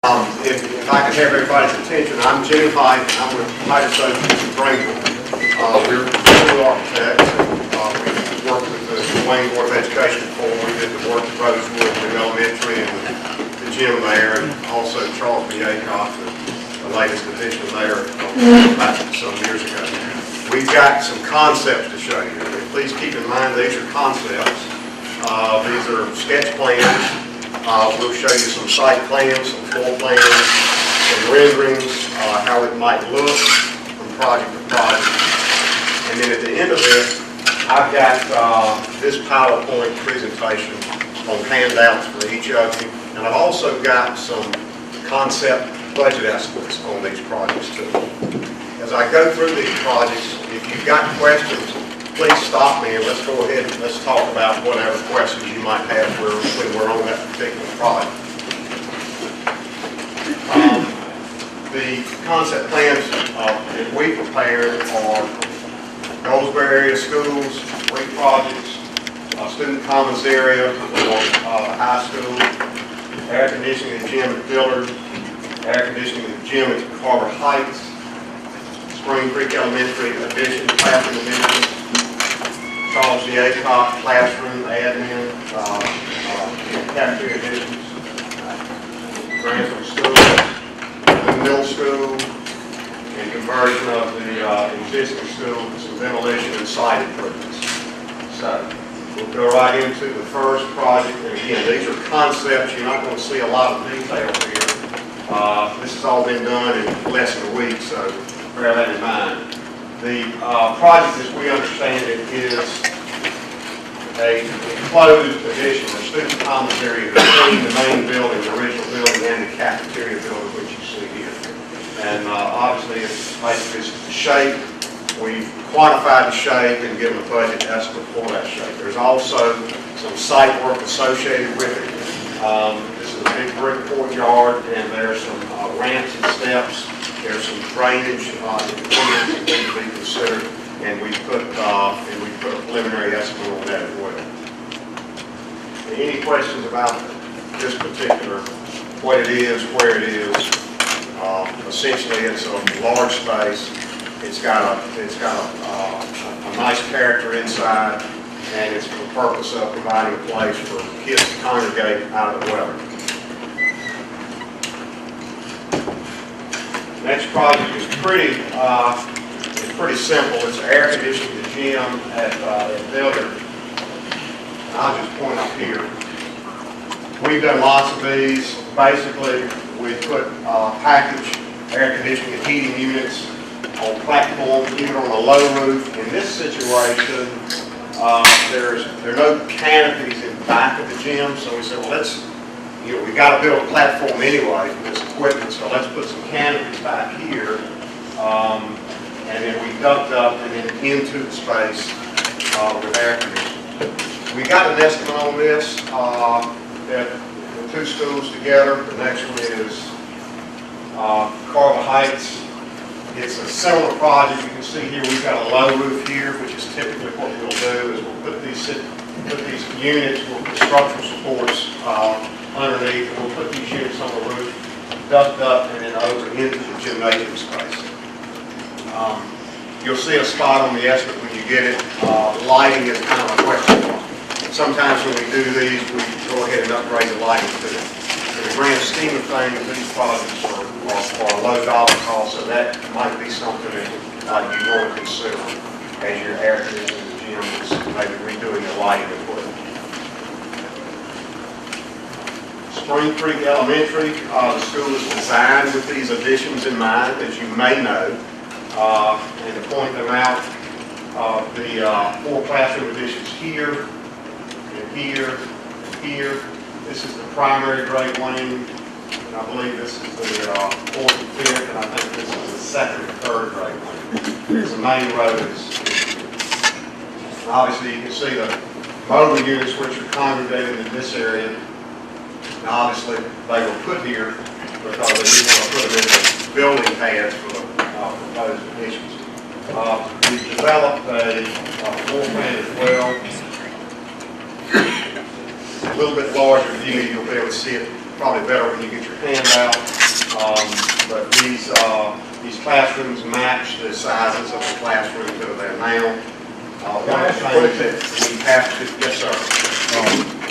If I could have everybody's attention, I'm Jimmy Hyde. I'm with Hyde Associates in Greenville. We're two architects. We worked with the Wayne Board of Education before. We did the work at Rosewood, the elementary, and the gym there, and also Charles B. Aycock, the latest addition there back some years ago. We've got some concepts to show you. Please keep in mind these are concepts. These are sketch plans. We'll show you some site plans, some floor plans, some renderings, how it might look from project to project. And then at the end of this, I've got this PowerPoint presentation on handouts for each of you. And I've also got some concept budget estimates on these projects too. As I go through these projects, if you've got questions, please stop me and let's go ahead and let's talk about whatever questions you might have when we're on that particular project. The concept plans that we prepared are Goldsboro area schools, 3 projects, student commons area for high school, air conditioning the gym at Dillard, air conditioning the gym at Carver Heights, Spring Creek Elementary addition, classroom addition, Charles B. Aycock classroom admin, cafeteria additions, Grantham School, the middle school, and conversion of the existing school to some ventilation and site improvements. So we'll go right into the first project. And again, these are concepts. You're not going to see a lot of detail here. This has all been done in less than a week, so bear that in mind. The project, as we understand it, is a enclosed addition, a student commons area between the main building, the original building, and the cafeteria building, which you see here. And obviously, it's basically the shape. We've quantified the shape and given a budget estimate for that shape. There's also some site work associated with it. This is a big brick courtyard, and there's some ramps and steps. There's some drainage improvements that need to be considered, and we put a preliminary estimate on that as well. Any questions about this particular, what it is, where it is? Essentially, it's a large space. It's got a nice character inside, and it's for the purpose of providing a place for kids to congregate out of the weather. Next project is pretty simple. It's air conditioning the gym at Dillard. I'll just point up here. We've done lots of these. Basically, we put package air conditioning and heating units on platforms, even on a low roof. In this situation, there are no canopies in the back of the gym, so we said, well, we got to build a platform anyway for this equipment, so let's put some canopies back here, and then we duct up and then into the space with air conditioning. We got an estimate on this that the 2 schools together. The next one is Carver Heights. It's a similar project. You can see here we've got a low roof here, which is typically what we'll do is we'll put these units, we'll put structural supports underneath, and we'll put these units on the roof, duct up, and then over into the gymnasium space. You'll see a spot on the estimate when you get it. Lighting is kind of a question mark. Sometimes when we do these, we go ahead and upgrade the lighting to it. In the grand scheme of things, these projects are low dollar cost, so that might be something that you want to consider as you're air conditioning the gym, maybe redoing the lighting equipment. Spring Creek Elementary, the school is designed with these additions in mind, as you may know, and to point them out, the 4 classroom additions here, and here, and here. This is the primary grade wing, and I believe this is the 4th and 5th, and I think this is the 2nd and 3rd grade wing. The main road is obviously you can see the mobile units which are congregated in this area. And obviously they were put here because they didn't want to put them in the building pads for the proposed additions. We've developed a floor plan as well. A little bit larger view, you'll be able to see it probably better when you get your handout. But these classrooms match the sizes of the classrooms that are there now. One of the things that we have to, yes, sir.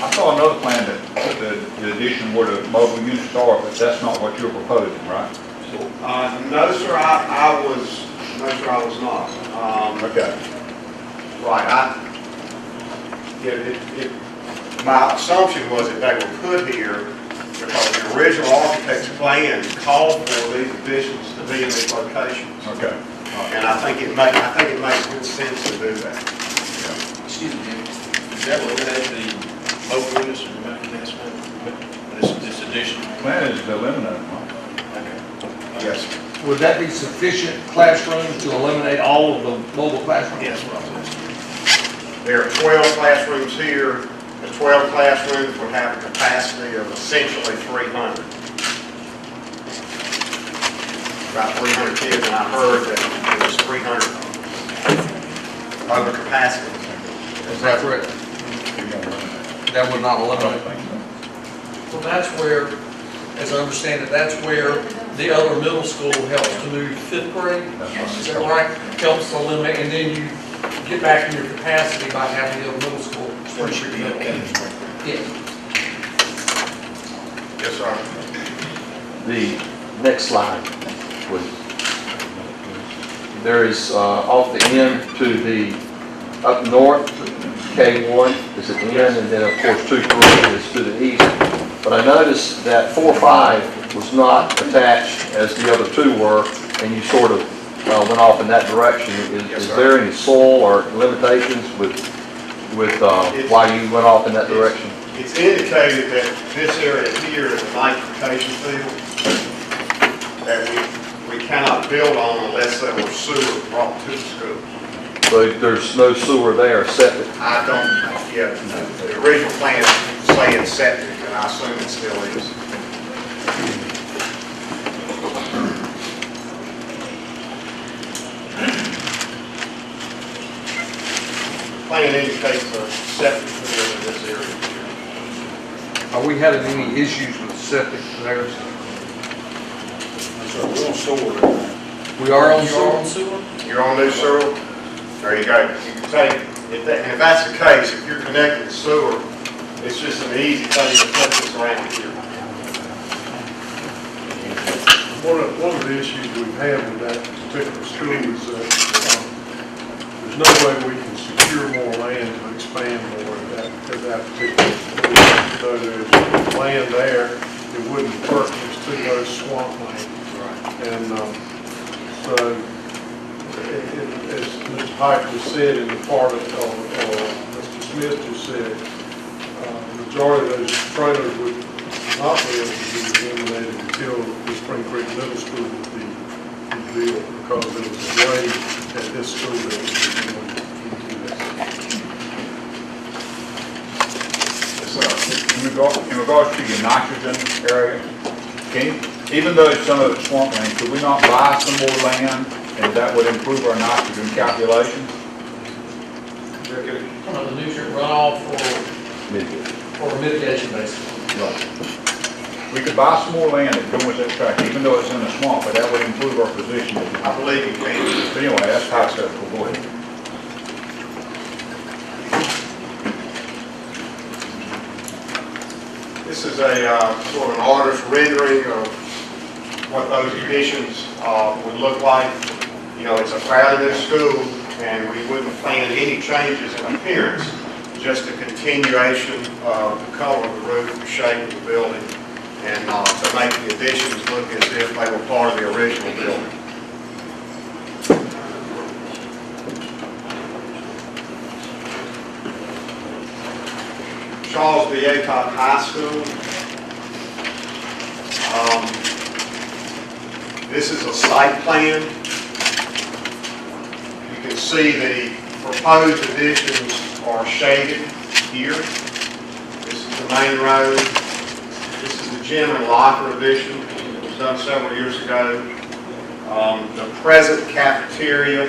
I saw another plan that the addition where the mobile units are, but that's not what you're proposing, right? No, sir, I was not. Okay. Right, my assumption was that they were put here because the original architect's plan called for these additions to be in these locations. Okay. And I think it makes good sense to do that. Excuse me, does that eliminate the mobile units or the investment? This addition? Plan is to eliminate them. Okay. Yes. Would that be sufficient classrooms to eliminate all of the mobile classrooms? Yes, what I was asking. There are 12 classrooms here. The 12 classrooms would have a capacity of essentially 300. About 300 kids, and I heard that it was 300 over capacity. Is that correct? That would not eliminate. Well, that's where, as I understand it, that's where the other middle school helps to move 5th grade. Is that right? Helps to eliminate, and then you get back in your capacity by having the other middle school. What should be okay? Yeah. Yes, sir. The next slide, please. There is off the end to the up north, K1 is at the end, and then of course 2-3 is to the east. But I noticed that 4-5 was not attached as the other two were, and you sort of went off in that direction. Is there any soil or limitations with why you went off in that direction? It's indicated that this area here is a nitrification field that we cannot build on unless there were sewer brought to the school. So there's no sewer there, septic? I don't, yeah, the original plan say it's septic, and I assume it still is. Plan indicates a septic field in this area. Are we having any issues with septic there? So we're on sewer. We are on You're on sewer? sewer? You're on new sewer? There you go. You can take, if that's the case, if you're connected to sewer, it's just an easy thing to put this around here. One of the issues we've had with that particular school is that there's no way we can secure more land to expand more at that particular school. So there's land there, it wouldn't purchase to those swamplands. And so, as Mr. Pike just said in the part of, Mr. Smith just said, the majority of those trailers would not be able to be eliminated until the Spring Creek Middle School would be built, because there was a grade at this school that was going into that. In regards to your nitrogen area, even though some of it's swampland, could we not buy some more land and that would improve our nitrogen calculations? On the nutrient runoff or mitigation basically. Right. We could buy some more land that goes that track, even though it's in a swamp, but that would improve our position. I believe you can. But anyway, that's hypothetical. Go ahead. This is a sort of an artist's rendering of what those additions would look like. You know, it's a fairly new school, and we wouldn't plan any changes in appearance, just a continuation of the color of the roof, the shape of the building, and to make the additions look as if they were part of the original building. Charles B. Aycock High School. This is a site plan. You can see the proposed additions are shaded here. This is the main road. This is the gym and locker addition. It was done several years ago. The present cafeteria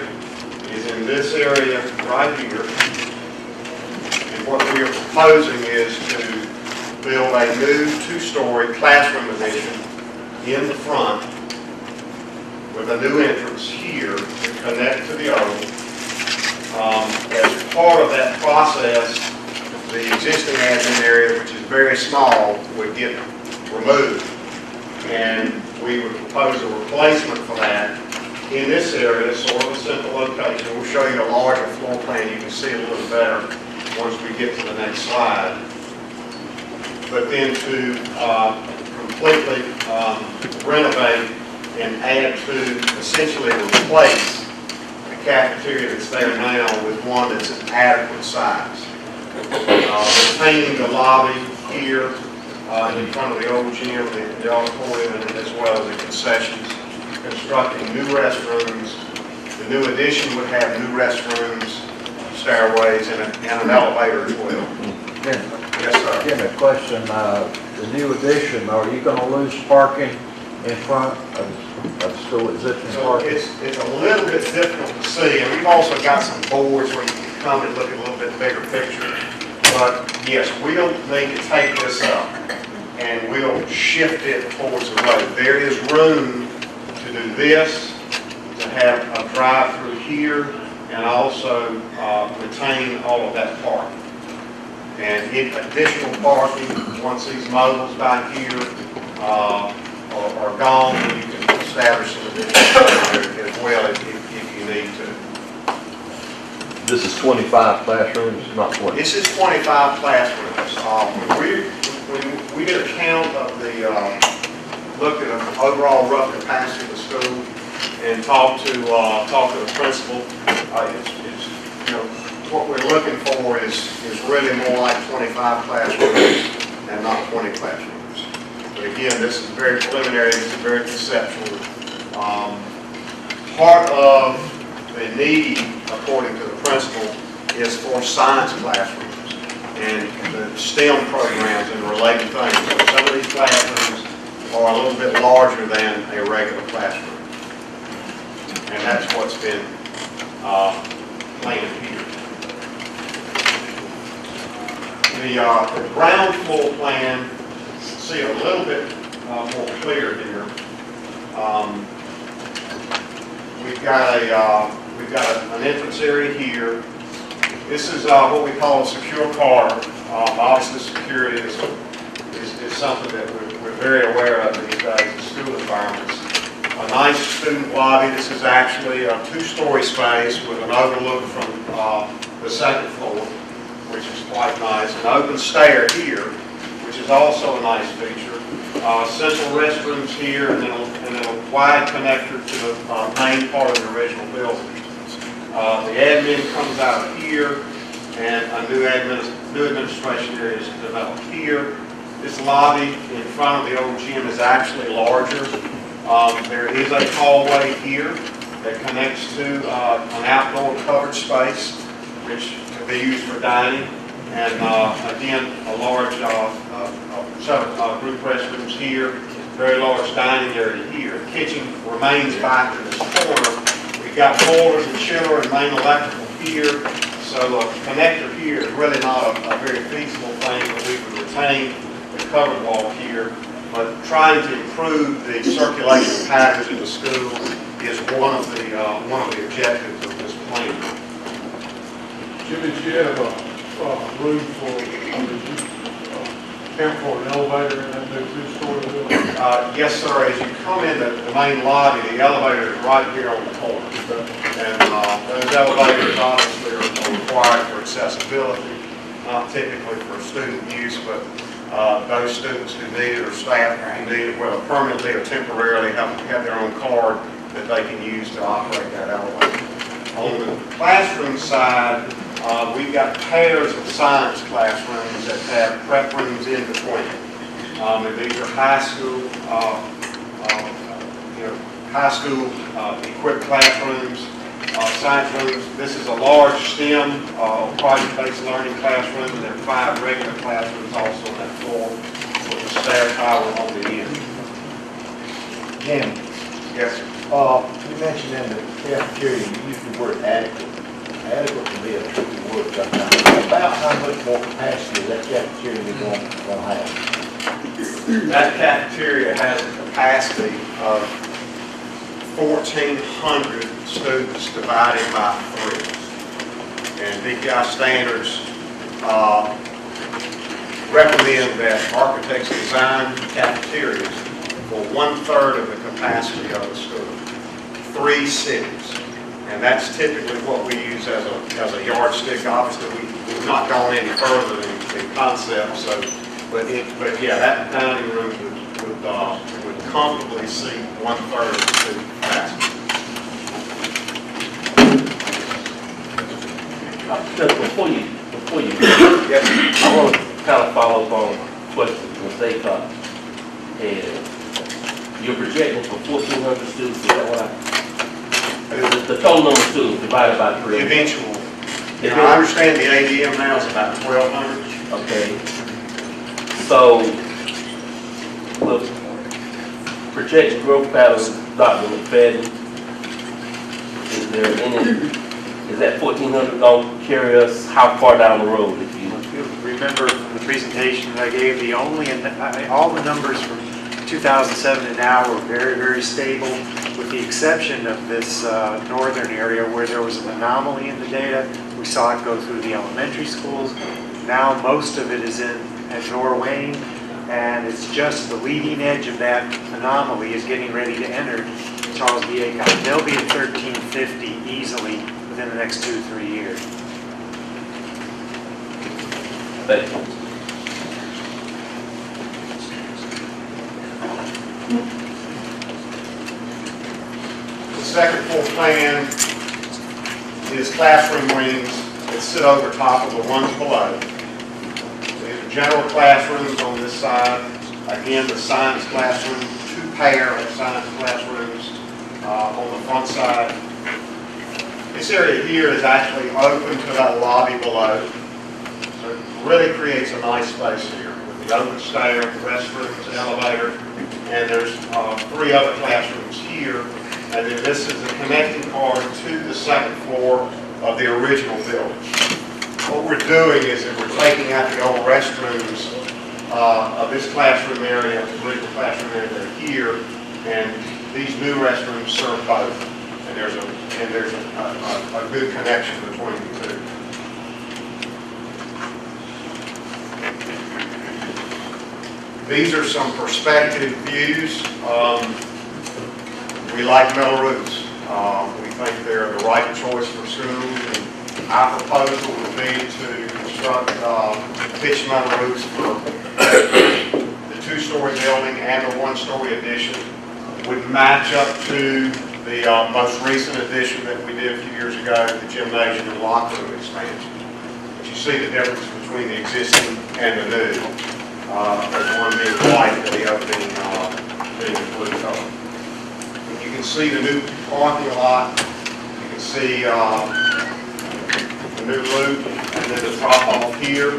is in this area right here. What we are proposing is to build a new two-story classroom addition in the front with a new entrance here to connect to the old. As part of that process, the existing admin area, which is very small, would get removed. And we would propose a replacement for that in this area, sort of a central location. We'll show you a larger floor plan. You can see a little better once we get to the next slide. But then to completely renovate and add to, essentially replace the cafeteria that's there now with one that's an adequate size. Retaining the lobby here in front of the old gym, the auditorium, and as well as the concessions. Constructing new restrooms. The new addition would have new restrooms, stairways, and an elevator as well. Yes, sir. Again, a question, the new addition, are you going to lose parking in front of the school, existing So parking? it's a little bit difficult to see, and we've also got some boards where you can come and look at a little bit bigger picture. But yes, we don't need to take this up, and we'll shift it towards the road. There is room to do this, to have a drive-through here, and also retain all of that parking. And if additional parking, once these mobiles back here are gone, then you can establish some additional parking as well if you need to. This is 25 classrooms, not 20. This is 25 classrooms. When we did a count of the, looked at the overall rough capacity of the school and talked to the principal, it's, you know, what we're looking for is really more like 25 classrooms and not 20 classrooms. But again, this is very preliminary, this is very conceptual. Part of the need, according to the principal, is for science classrooms and the STEM programs and related things. So some of these classrooms are a little bit larger than a regular classroom. And that's what's been planned here. The ground floor plan, see a little bit more clear here. We've got an entrance area here. This is what we call a secure corridor. Obviously, security is something that we're very aware of these days in school environments. A nice student lobby. This is actually a two-story space with an overlook from the second floor, which is quite nice. An open stair here, which is also a nice feature. Central restrooms here, and then a wide connector to the main part of the original building. The admin comes out of here, and a new administration area is developed here. This lobby in front of the old gym is actually larger. There is a hallway here that connects to an outdoor covered space, which can be used for dining. And again, a large group restrooms here, very large dining area here. The kitchen remains back in this corner. We've got boilers and chiller and main electrical here. So a connector here is really not a very feasible thing, but we would retain the covered wall here. But trying to improve the circulation patterns in the school is one of the objectives of this plan. Jimmy, do you have room for, camp for an elevator in that new two-story building? Yes, sir. As you come in the main lobby, the elevator is right here on the corner. And those elevators obviously are required for accessibility, not typically for student use, but those students who need it or staff who need it, whether permanently or temporarily, have their own card that they can use to operate that elevator. On the classroom side, we've got pairs of science classrooms that have prep rooms in between. And these are high school equipped classrooms, science rooms. This is a large STEM project-based learning classroom, and there are 5 regular classrooms also on that floor with a stair tower on the end. Jim, Yes, sir. you mentioned in the cafeteria, you used the word adequate. adequate to be a tricky word sometimes. About how much more capacity that cafeteria going to have? That cafeteria has a capacity of 1,400 students divided by 3. And BPI standards recommend that architects design cafeterias for 1/3 of the capacity of the school, 3 cities. And that's typically what we use as a yardstick. Obviously, we've not gone any further in concept, so, but yeah, that dining room would comfortably seat 1/3 of the student capacity. Before you, I want to kind of follow up on questions Ms. Aycock had. You're projecting for 1,400 students, is that what the total number of students divided by 3? Eventual. I understand the ADM now is about 1,200. Okay. So, the projected growth pattern, Dr. McFadden, is there any, is that 1,400 going to carry us how far down the road, if you remember from the presentation that I gave, all the numbers from 2007 to now were very, very stable, with the exception of this northern area where there was an anomaly in the data. We saw it go through the elementary schools. Now most of it is at Norwayne, and it's just the leading edge of that anomaly is getting ready to enter Charles B. Aycock. They'll be at 1,350 easily within the next 2 to 3 years. Thank you. The second floor plan is classroom wings that sit over top of the ones below. These are general classrooms on this side. Again, the science classroom, 2 pair of science classrooms on the front side. This area here is actually open to that lobby below. So it really creates a nice space here with the open stair, restrooms, elevator, and there's 3 other classrooms here. And then this is the connecting part to the second floor of the original building. What we're doing is that we're taking out the old restrooms of this classroom area, the original classroom area that are here, and these new restrooms serve both. And there's a good connection between the 2. These are some perspective views. We like metal roofs. We think they're the right choice for schools. And our proposal would be to construct pitched metal roofs for the 2-story building and the 1-story addition. Would match up to the most recent addition that we did a few years ago, the gymnasium and locker room expansion. But you see the difference between the existing and the new. There's one being white and the other being blue color. You can see the new parking lot. You can see the new loop, and then the drop off here,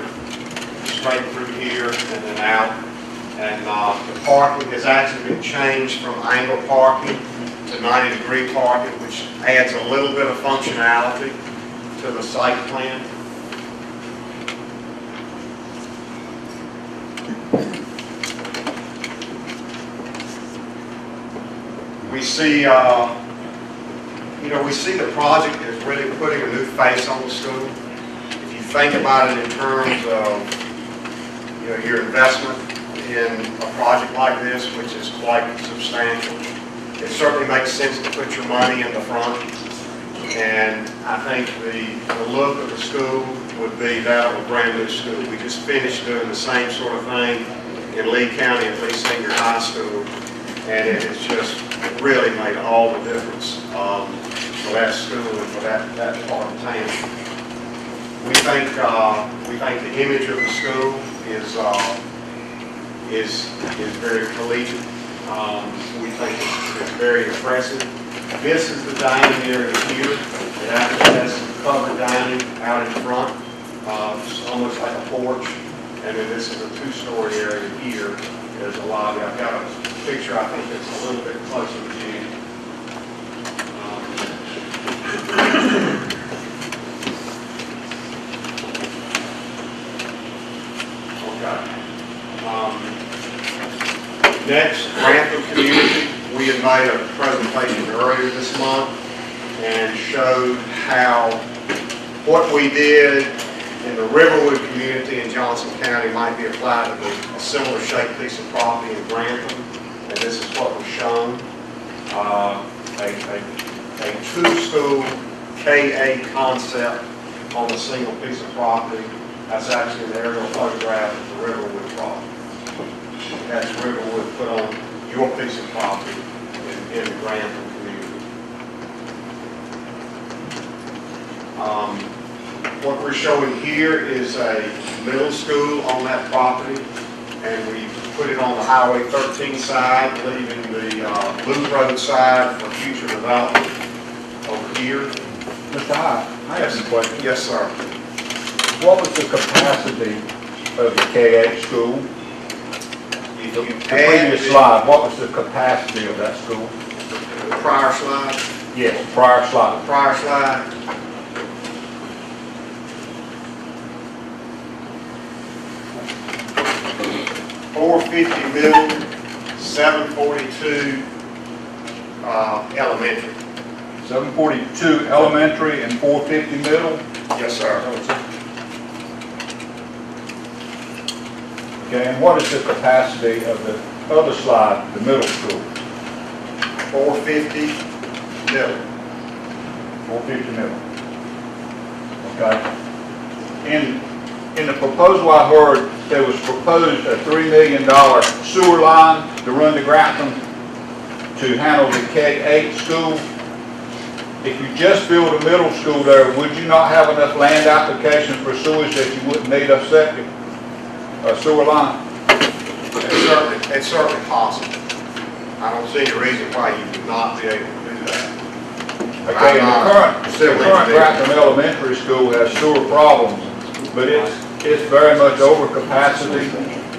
straight through here, and then out. And the parking has actually been changed from angle parking to 90-degree parking, which adds a little bit of functionality to the site plan. We see, we see the project as really putting a new face on the school. If you think about it in terms of, your investment in a project like this, which is quite substantial, it certainly makes sense to put your money in the front. And I think the look of the school would be that of a brand new school. We just finished doing the same sort of thing in Lee County at Lee Senior High School, and it has just really made all the difference for that school and for that part of town. We think the image of the school is very collegiate. We think it's very impressive. This is the dining area here. It actually has some covered dining out in front, almost like a porch. And then this is a 2-story area here. There's a lobby. I've got a picture, I think it's a little bit closer to you. Grantham community, we had made a presentation earlier this month and showed how what we did in the Riverwood community in Johnson County might be applied to a similar shaped piece of property in Grantham. And this is what was shown. A two-school K-8 concept on a single piece of property. That's actually an aerial photograph of the Riverwood property. That's Riverwood put on your piece of property in the Grantham community. What we're showing here is a middle school on that property, and we put it on the Highway 13 side, leaving the Loop Road side for future development over here. Mr. High, I have some questions. Yes, sir. What was the capacity of the K-8 school? The previous slide, what was the capacity of that school? The prior slide. Yes, prior slide. Prior slide. $450 million, 742 elementary. 742 elementary and 450 middle? Yes, sir. Okay, and what is the capacity of the other slide, the middle school? 450 middle. 450 middle. Okay. In the proposal I heard, there was proposed a $3 million sewer line to run to Grantham to handle the K-8 school. If you just build a middle school there, would you not have enough land applications for sewage that you wouldn't need a septic, a sewer line? It's certainly possible. I don't see any reason why you would not be able to do that. Okay, the current Grantham Elementary School has sewer problems, but it's very much over capacity.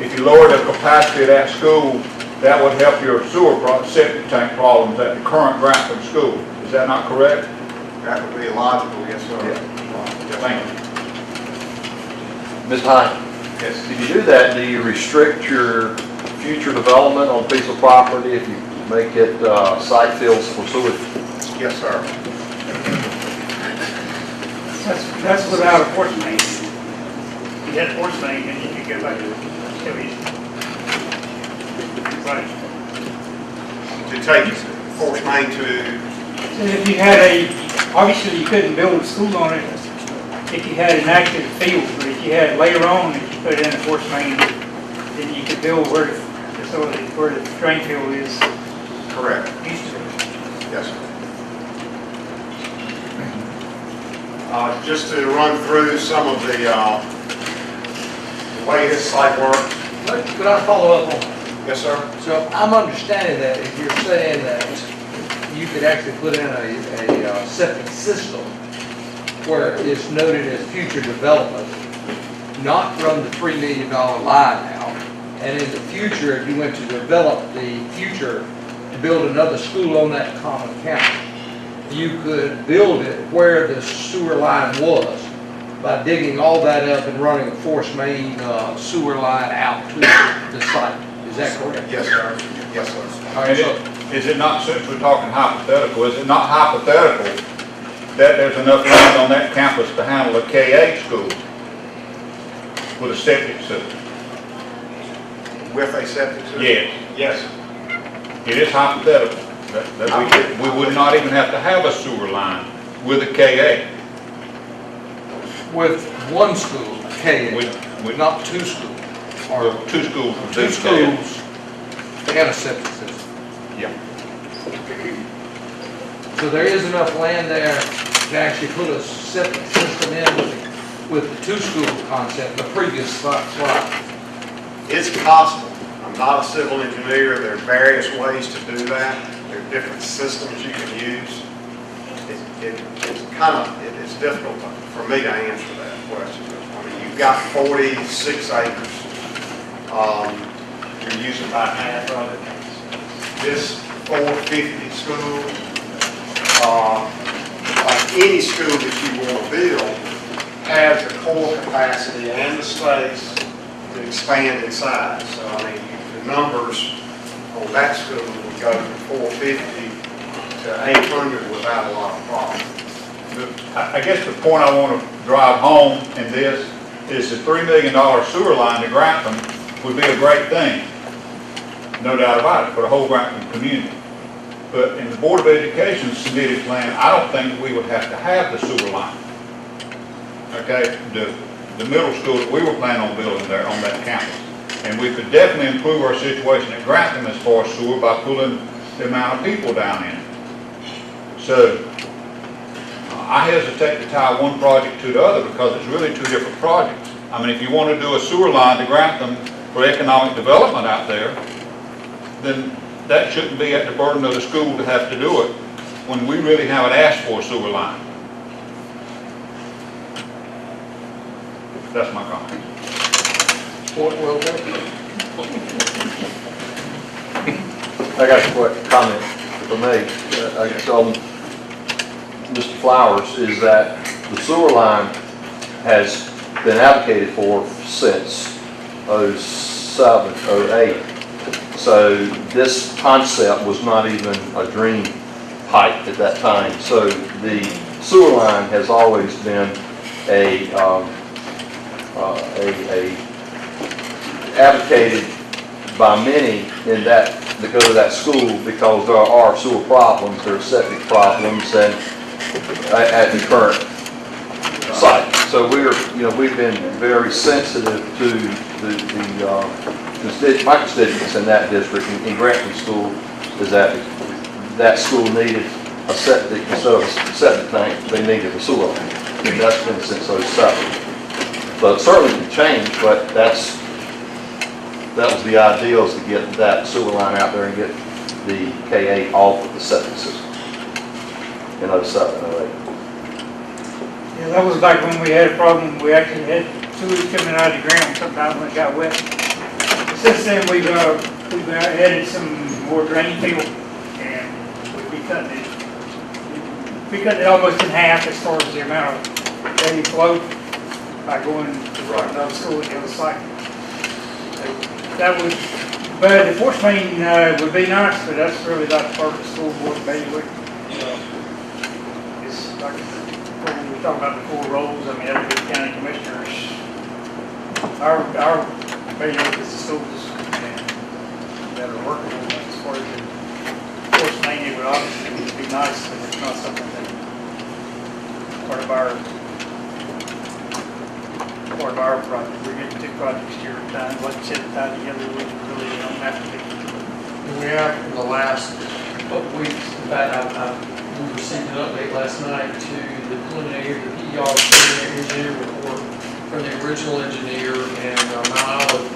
If you lower the capacity of that school, that would help your septic tank problems at the current Grantham School. Is that not correct? That would be logical, yes, sir. Yeah. Thank you. Ms. Hine, Yes. if you do that, do you restrict your future development on a piece of property if you make it site fields for sewage? Yes, sir. That's without a force main. You had a force main, and you could go back to it. Right. To take force main to, So if you had obviously you couldn't build a school on it if you had an active field, but if you had later on, if you put it in a force main, then you could build where the drain field is. correct. Used to be. Yes, sir. Just to run through some of the way this site works. Could I follow up on? Yes, sir. So I'm understanding that if you're saying that you could actually put in a septic system where it's noted as future development, not run the $3 million line out, and in the future, if you went to develop the future to build another school on that common county, you could build it where the sewer line was by digging all that up and running a force main sewer line out to the site. Is that correct? Yes, sir. Yes, sir. All right, And so is it not, since we're talking hypothetical, is it not hypothetical that there's enough land on that campus to handle a K-8 school with a septic system? With a septic system? Yes. Yes. It is hypothetical. That we would not even have to have a sewer line with a K-8. with one school, K, With not two schools. Or two schools. with two big K-8. schools and a septic system. Yeah. So there is enough land there to actually put a septic system in with the two school concept, the previous slide. It's possible. I'm not a civil engineer. There are various ways to do that. There are different systems you can use. It's difficult for me to answer that question. I mean, you've got 46 acres. You're using about half of it. This 450 school, like any school that you want to build, has the core capacity and the space to expand in size. So, I mean, the numbers on that school would go from 450 to 800 without a lot of problem. I guess the point I want to drive home in this is the $3 million sewer line to Grantham would be a great thing, no doubt about it, for the whole Grantham community. But in the Board of Education submitted plan, I don't think we would have to have the sewer line. Okay, the middle school that we were planning on building there on that campus. And we could definitely improve our situation at Grantham as far as sewer by pulling the amount of people down in it. So I hesitate to tie one project to the other because it's really two different projects. I mean, if you want to do a sewer line to Grantham for economic development out there, then that shouldn't be at the burden of the school to have to do it when we really haven't asked for a sewer line. That's my comment. Point well taken. I got a quick comment for me. I guess on Mr. Flowers is that the sewer line has been advocated for since 07, 08. So this concept was not even a dream pipe at that time. So the sewer line has always been advocated by many in that go to that school because there are sewer problems, there are septic problems, and at the current site. So we've been very sensitive to my constituents in that district in Grantham School is that school needed a septic instead of a septic tank, they needed a sewer line. And that's been since 07. So it certainly can change, but that was the ideal, is to get that sewer line out there and get the K-8 off of the septic system in 07, 08. Yeah, that was back when we had a problem. We actually had sewage coming out of the ground sometimes when it got wet. Since then, we've added some more drain field, and we cut it almost in half as far as the amount of daily flow by going to another school at the other site. That would, but the force main would be nice, but that's really not part of the school board evaluate. It's like when we talk about the 4 roles. I mean, that would be the county commissioners. Our evaluate is the schools that are working on that. As far as the force main, it would obviously be nice, but it's not something that part of our project. We're getting 2 projects here at a time. Like you said, tied together, we really don't have to be. We have in the last couple of weeks, in fact, we received an update last night to the preliminary, the PER preliminary engineer report from the original engineer, and Mount Olive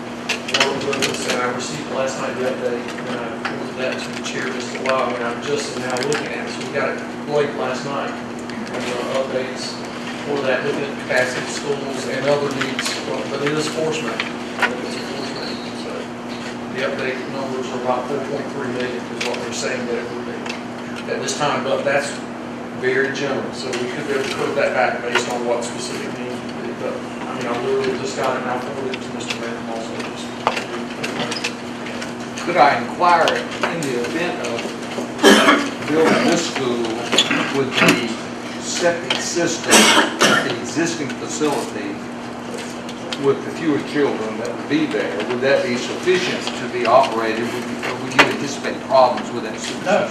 worked with us, and I received last night the update, and I forwarded that to the chair just a while, and I'm just now looking at it. So we got it late last night, and updates for that, looking at capacity of schools and other needs, but it is force main. So the updated numbers are about 4.3 million is what they're saying that it would be at this time, but that's very general, so we could be able to curve that back based on what specific needs would be. But I mean, I literally just got it, and I'll forward it to Mr. Mayor also. Could I inquire in the event of building this school with the septic system at the existing facility with the fewer children that would be there, would that be sufficient to be operated? Would you anticipate problems with that system? No.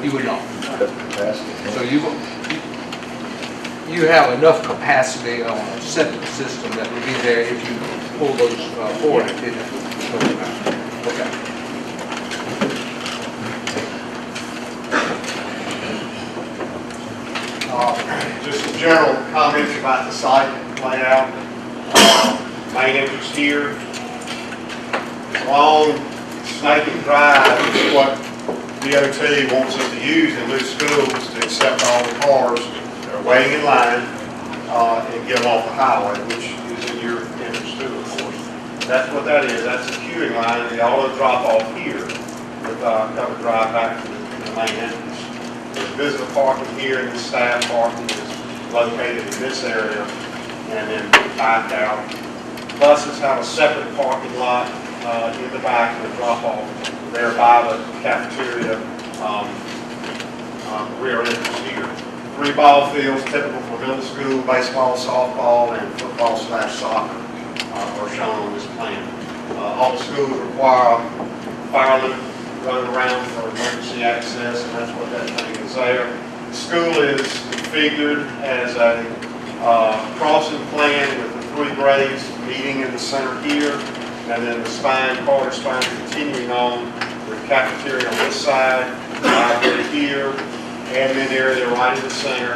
You would not. So you have enough capacity on a septic system that would be there if you pull those forward, didn't it? Okay. Just some general comments about the site layout. Main entrance here, long snaking drive is what DOT wants us to use in new schools to accept all the cars that are waiting in line and get them off the highway, which is in your entrance too, of course. That's what that is. That's a queuing line, and they all drop off here with cover drive back to the main entrance. There's visitor parking here, and the staff parking is located in this area, and then backed out. Buses have a separate parking lot in the back of the drop-off there by the cafeteria rear entrance here. 3 ball fields, typical for middle school, baseball, softball, and football/soccer are shown on this plan. All the schools require firemen running around for emergency access, and that's what that thing is there. The school is configured as a crossing plan with the 3 grades meeting in the center here, and then the corridor spine continuing on with cafeteria on this side, library here, admin area right in the center,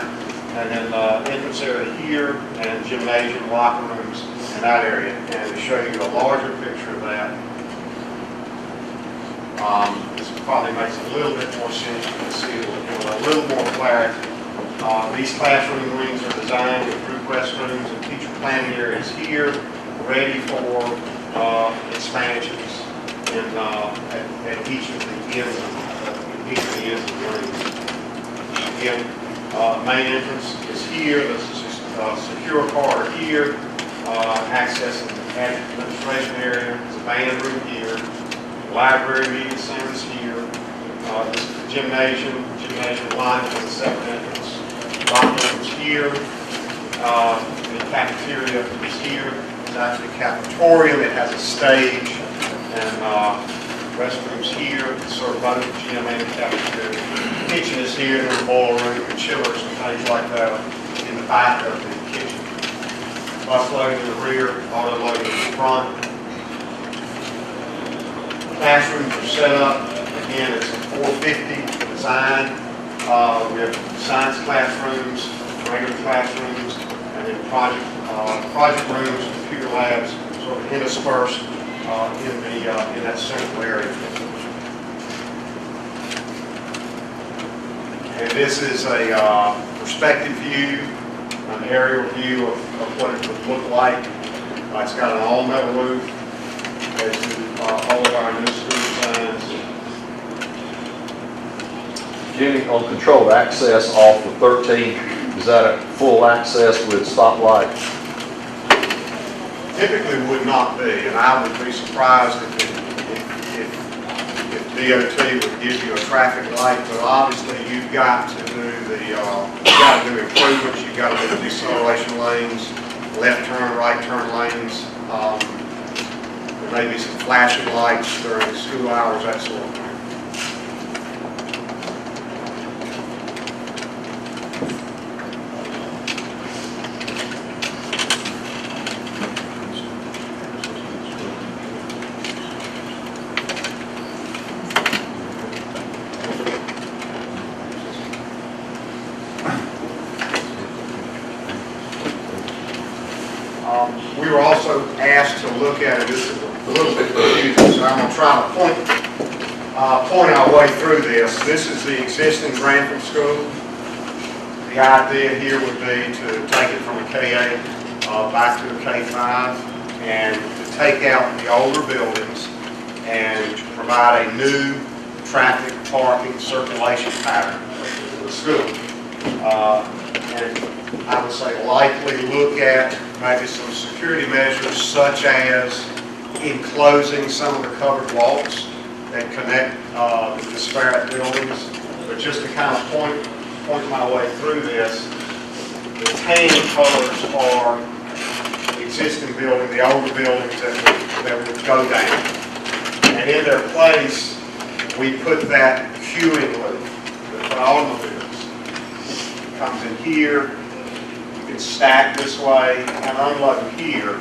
and then entrance area here, and gymnasium, locker rooms in that area. And to show you a larger picture of that, this probably makes a little bit more sense. You can see it with a little more clarity. These classroom wings are designed with group restrooms and teacher planning areas here, ready for expansions at each of the ends of the rooms. Again, main entrance is here. This is secure corridor here. Accessing the administration area. There's a band room here. Library meeting center is here. This is the gymnasium. Gymnasium line for the second entrance. Locker rooms here. The cafeteria is here. It's actually a cafetorium. It has a stage and restrooms here. Serve both the gym and the cafeteria. The kitchen is here. There's a boiler room and chillers and things like that in the back of the kitchen. Bus loading in the rear, auto loading in the front. Classrooms are set up. Again, it's a 450 design. We have science classrooms, regular classrooms, and then project rooms, computer labs, sort of interspersed in that central area. And this is a perspective view, an aerial view of what it would look like. It's got an all-metal roof, as do all of our new school designs. Jimmy, on controlled access off of 13, is that a full access with stoplight? Typically would not be, and I would be surprised if DOT would give you a traffic light, but obviously you've got to do improvements, you've got to do the deceleration lanes, left turn, right turn lanes. There may be some flashing lights during school hours, that sort of thing. We were also asked to look at it. This is a little bit confusing, so I'm going to try to point our way through this. This is the existing Grantham School. The idea here would be to take it from a K-8 back to a K-5 and to take out the older buildings and to provide a new traffic, parking, circulation pattern for the school. And I would say likely look at maybe some security measures such as enclosing some of the covered walks that connect the disparate buildings. But just to kind of point my way through this, the tan colors are the existing building, the older buildings that would go down. And in their place, we put that queuing loop for automobiles. It comes in here. Stack this way and unload here.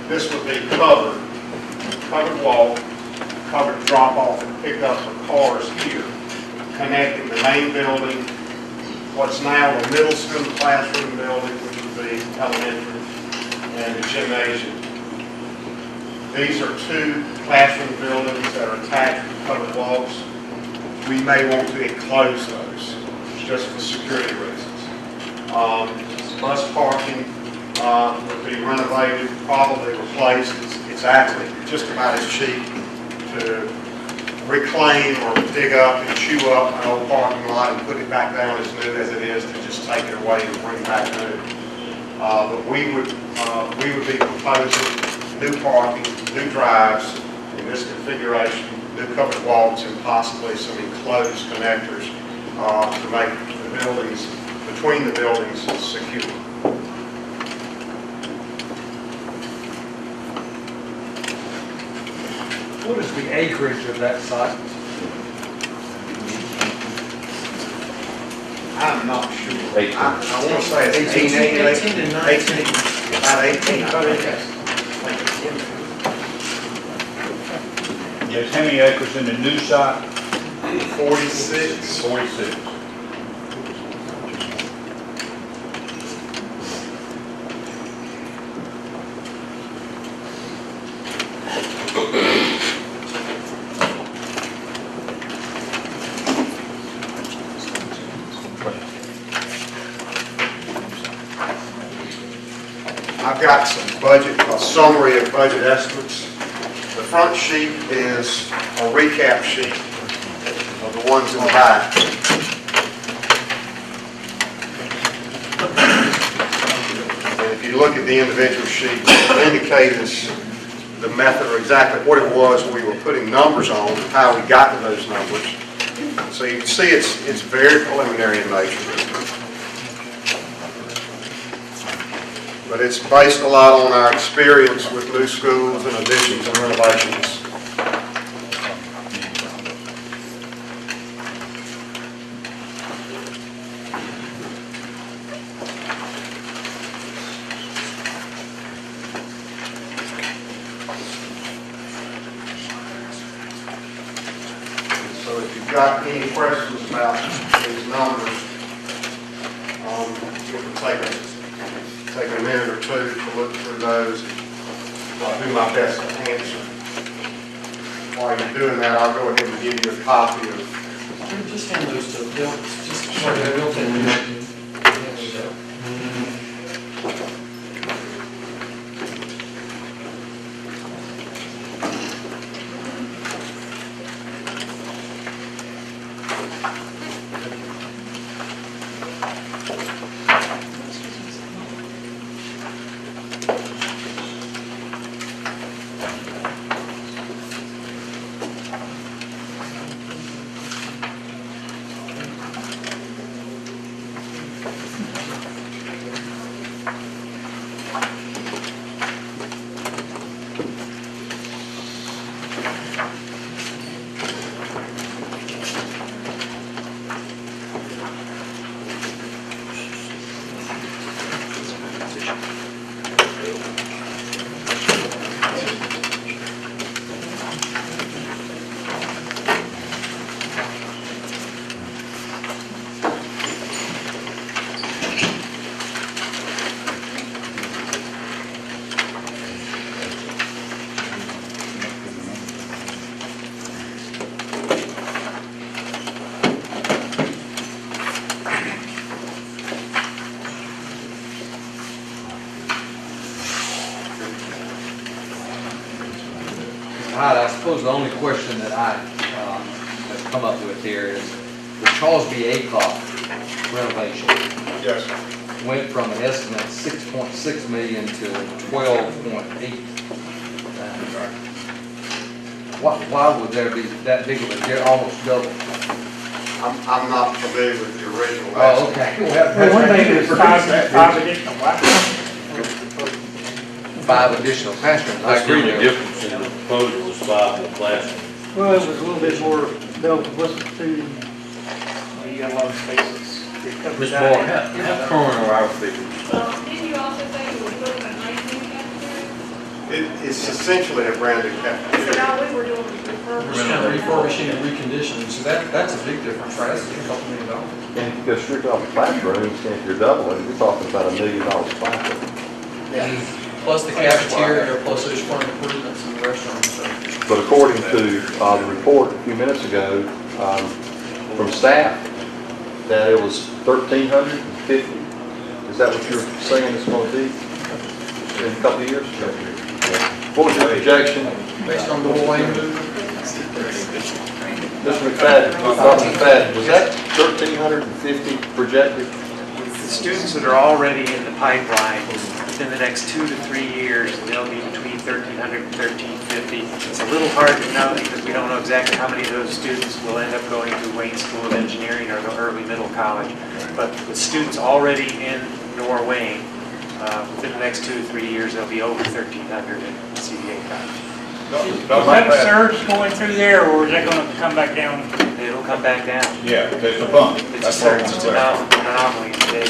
This would be covered walk, covered drop off and pick up for cars here, connecting the main building, what's now the middle school classroom building, which would be elementary, and the gymnasium. These are 2 classroom buildings that are attached with covered walks. We may want to enclose those just for security reasons. Bus parking would be renovated, probably replaced. It's actually just about as cheap to reclaim or dig up and chew up an old parking lot and put it back down as new as it is to just take it away and bring back new. But we would be proposing new parking, new drives in this configuration, new covered walks, and possibly some enclosed connectors to make the buildings, between the buildings, secure. What is the acreage of that site? I'm not sure. 18. I want to say it's 18, 18 to 19. About 18. Yes, how many acres in the new site? 46. 46. I've got some budget, a summary of budget estimates. The front sheet is a recap sheet of the ones in the back. And if you look at the individual sheet, it indicates the method or exactly what it was we were putting numbers on, and how we got to those numbers. So you can see it's very preliminary in nature. But it's based a lot on our experience with new schools and additions and renovations. So if you've got any questions about these numbers, you can take a minute or two to look through those. I'll do my best to answer. While you're doing that, I'll go ahead and give you a copy of. Just hand those to Bill, Bill can. All right, I suppose the only question that I have come up with here is the Charles B. Aycock renovation Yes. went from an estimate of 6.6 million to 12.8. Why would there be that big of a, almost double? I'm not familiar with the original Oh, estimate. okay. Well, one thing is five additional classrooms. 5 additional classrooms. I That's the agree only with you. difference in the proposal is 5 in the classroom. Well, it was a little bit more bells and whistles too. You got a lot of spaces. It covers Ms. that. Moore, how current are our figures? Didn't you also say you were putting a nice new cafeteria? It's essentially a brand new So cafeteria. all we were doing was We're just kind of refurbishing and reconditioning, so that's a big difference, right? That's a couple $1 million. And if you go strictly off the classrooms, and if you're doubling, you're talking about $1 million a classroom. Plus the cafeteria, plus those front improvements in the restaurant, so. But according to the report a few minutes ago from staff, that it was 1,350. Is that what you're saying it's going to be in a couple of years? What was your projection? Based on the lane movement. Mr. McFadden, Dr. McFadden, was that 1,350 projected? With the students that are already in the pipeline, within the next 2 to 3 years, they'll be between 1,300, 1,350. It's a little hard to know because we don't know exactly how many of those students will end up going to Wayne School of Engineering or the early middle college. But with students already in North Wayne, within the next 2 to 3 years, there'll be over 1,300 in CDA college. Is that a surge going through there, or is that gonna come back down? It'll come back down. Yeah, there's a bump. It's a That's what surge, I'm it's saying. an anomaly today.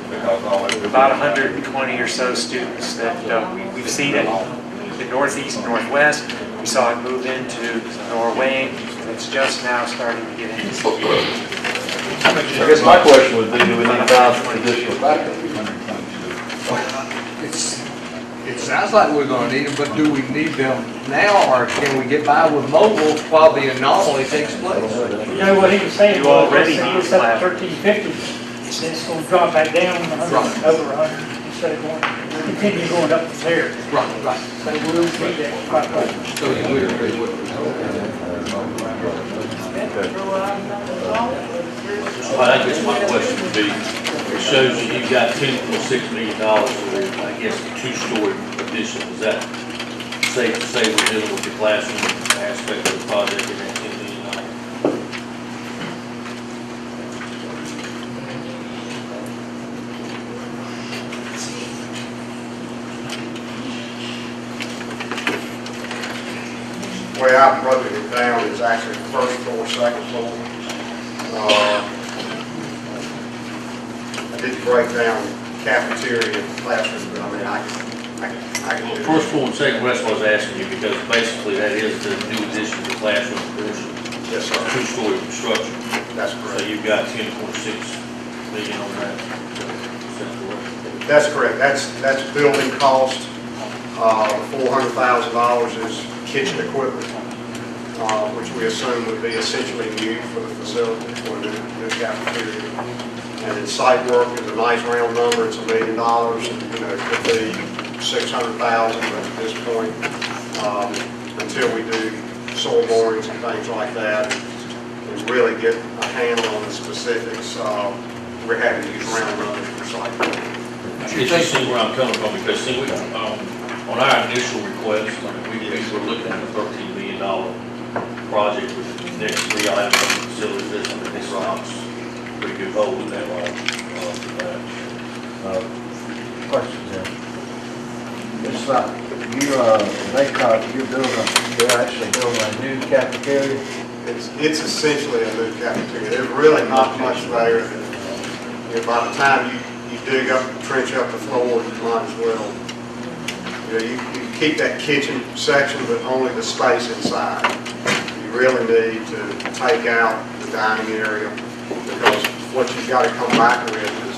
Because all that- About 120 or so students that we've seen it in northeast and northwest. We saw it move into North Wayne. It's just now starting to get into CDA. I guess my question would be, do we need 5 additional faculty? It sounds like we're gonna need them, but do we need them now, or can we get by with mobile while the anomaly takes place? You know what he was saying? You already was, need it's up flat. to 1,350, and it's gonna drop back down over 100, instead of going, continue going up from there. Right. So we'll see that quite likely. So you would agree with me? Well, I guess my question would be, it shows that you've got $10.6 million for, I guess, the 2-story addition. Is that safe to say we're dealing with the classroom aspect of the project in that $10 million? The way I've broken it down is actually first floor, second floor. I didn't break down cafeteria and classroom, but I mean, I can do First it. floor and second, that's what I was asking you, because basically that is the new addition to the classroom portion, Yes, sir. 2-story construction. That's So correct. you've got 10.6 million on that. Is that correct? That's correct. That's building cost. $400,000 is kitchen equipment, which we assume would be essentially new for the facility, for a new cafeteria. And then site work is a nice round number. It's $1 million. You know, it could be 600,000, but at this point, until we do soil borings and things like that, and really get a handle on the specifics, we're having to use round numbers for site work. You see where I'm coming from, because see, on our initial request, we were looking at a $13 million project with the next 3 items on the facilities. This rocks pretty good hold in that Questions here? It's like, they're actually building a new cafeteria? It's essentially a new cafeteria. There's really not much there. You know, by the time you dig up, trench up the floor, you might as well. You know, you keep that kitchen section, but only the space inside. You really need to take out the dining area, because what you've got to come back with is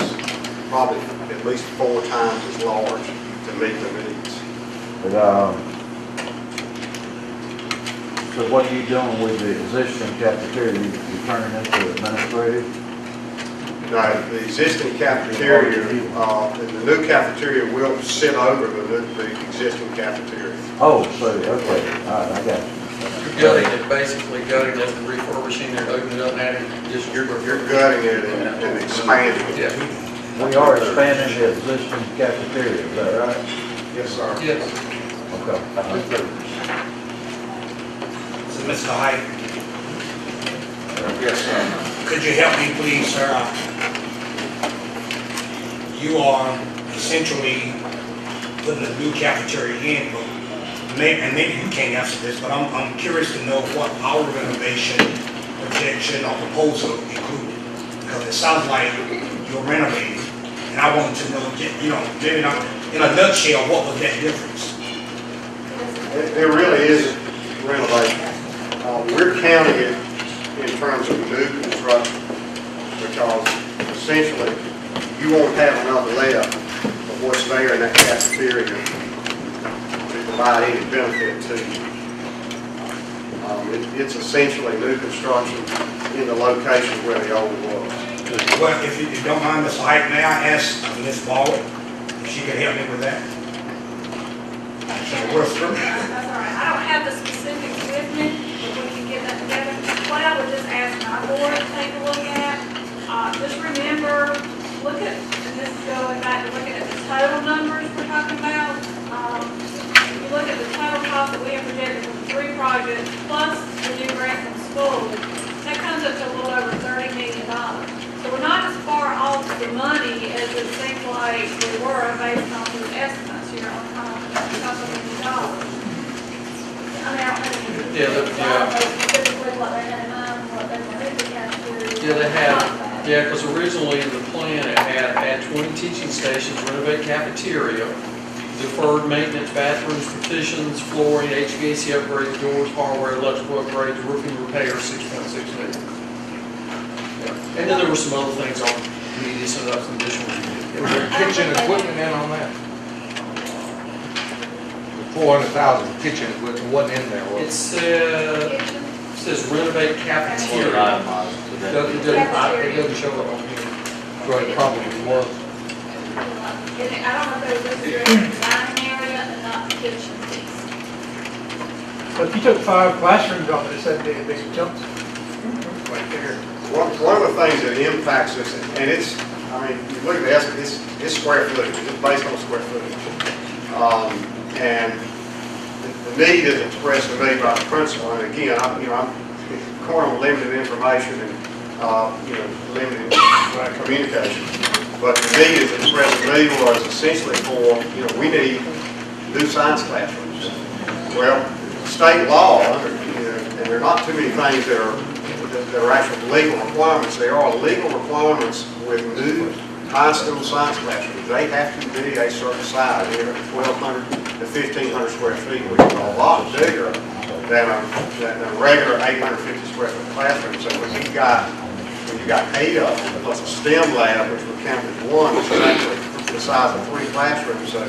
probably at least 4 times as large to meet the needs. But, so what are you doing with the existing cafeteria? You turning it into administrative? No, the existing cafeteria, the new cafeteria will sit over the existing cafeteria. Oh, so, okay, all right, I got you. You're gutting it, basically gutting it, and refurbishing it, opening it up, and adding, just You're gutting it and expanding it. yeah. We are expanding the existing cafeteria, is that right? Yes, sir. Yes. Okay. So, Mr. Hyde, Yes, sir. could you help me, please, sir? You are essentially putting a new cafeteria in, but and maybe you can't answer this, but I'm curious to know what our renovation projection or proposal included. Because it sounds like you're renovating, and I wanted to know, you know, maybe not, in a nutshell, what was that difference? There really is renovation. We're counting it in terms of new construction, because essentially you won't have enough left of what's there in that cafeteria to provide any benefit to you. It's essentially new construction in the location where the old was. Well, if you don't mind, Mr. Hyde, may I ask Ms. Ball if she could help me with that? That's all right. I don't have the specifics with me, but we can get that together. What I would just ask my board to take a look at, just remember, look at, and this is going back to looking at the total numbers we're talking about. If you look at the cost that we have projected for the 3 projects, plus the new grant from school, that comes up to a little over $30 million. So we're not as far off the money as it seems like we were based on the estimates, you know, $2 million. I mean, I don't know. Yeah, Specifically what they had in mind, what they wanted to capture. Yeah, they had, yeah, because originally in the plan, it had add 20 teaching stations, renovate cafeteria, deferred maintenance, bathrooms, partitions, flooring, HVAC upgrades, doors, hardware, electrical upgrades, roofing repairs, 6.6 million. Yeah. And then there were some other things on media, some additional. Was there kitchen equipment in on that? The 400,000 kitchen equipment wasn't in there, was it? It says renovate cafeteria. It doesn't show up on here. So it probably was. And I don't know if they were listed in the dining area and not the kitchen piece. So if you took 5 classrooms off of this, that'd be a big jump. Right there. One of the things that impacts this, and it's, I mean, you look at the estimate, it's square footage, it's based on square footage. And the need is expressed to me by the principal, and again, I'm going on limited information and, limited communication. But the need is expressed to me was essentially for, we need new science classrooms. Well, state law, and there are not too many things that are actual legal requirements. There are legal requirements with new high school science classrooms. They have to be a certain size, 1,200 to 1,500 square feet, which is a lot bigger than a regular 850 square foot classroom. So when you got 8 of them, plus a STEM lab, which we count as 1, which is actually the size of 3 classrooms. So,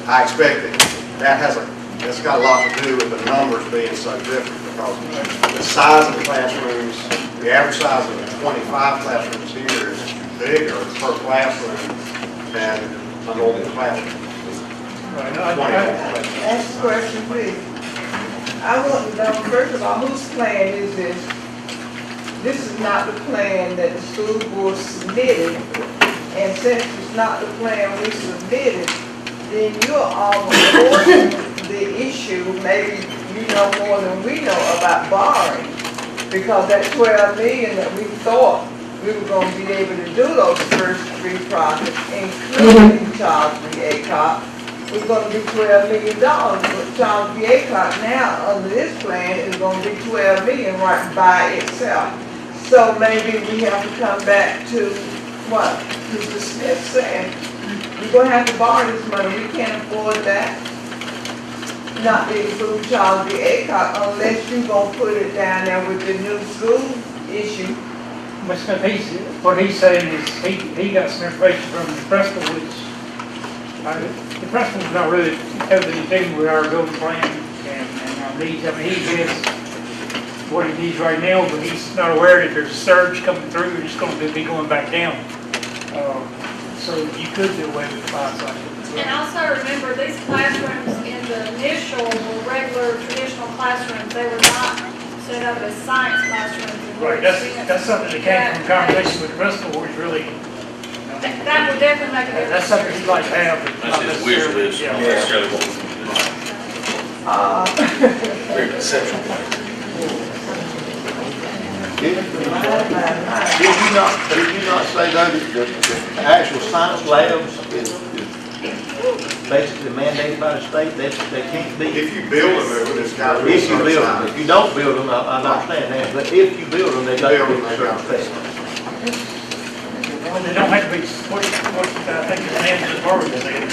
I expect that's got a lot to do with the numbers being so different, because the size of the classrooms, the average size of the 25 classrooms here is bigger per classroom than a normal classroom. Ask the question, please. I want to know, first of all, whose plan is this? This is not the plan that the school board submitted, and since it's not the plan we submitted, then you're avoiding the issue. Maybe you know more than we know about borrowing, because that 12 million that we thought we were going to be able to do those first 3 projects, including Charles B. Aycock, was going to be $12 million. But Charles B. Aycock now, under this plan, is going to be $12 million right by itself. So maybe we have to come back to what Mr. Smith said. We're going to have to borrow this money. We can't afford that. Not to include Charles B. Aycock, unless you're going to put it down there with the new school issue. Mr. Smith, what he's saying is he got some information from the principal, which the principal's not really totally dealing with our building plan and our needs. I mean, he gets what he needs right now, but he's not aware that there's a surge coming through and it's going to be going back down. So you could do away with the 5 cycles. And also remember, these classrooms in the initial were regular traditional classrooms. They were not set up as science classrooms. Right, that's something that came from conversation with the principal, which really, that would definitely make a difference. that's something he'd like to have. But not That's his wish necessarily- list. yeah. That's kind of what very conceptual. Did you not say though that the actual science labs is basically mandated by the state, they can't be? If you build them, it's got to be. If you build them, if you don't build them, I understand that, but if you build them, they got to be a certain spec. Well, they don't have to be, what I think the manager Harvard said,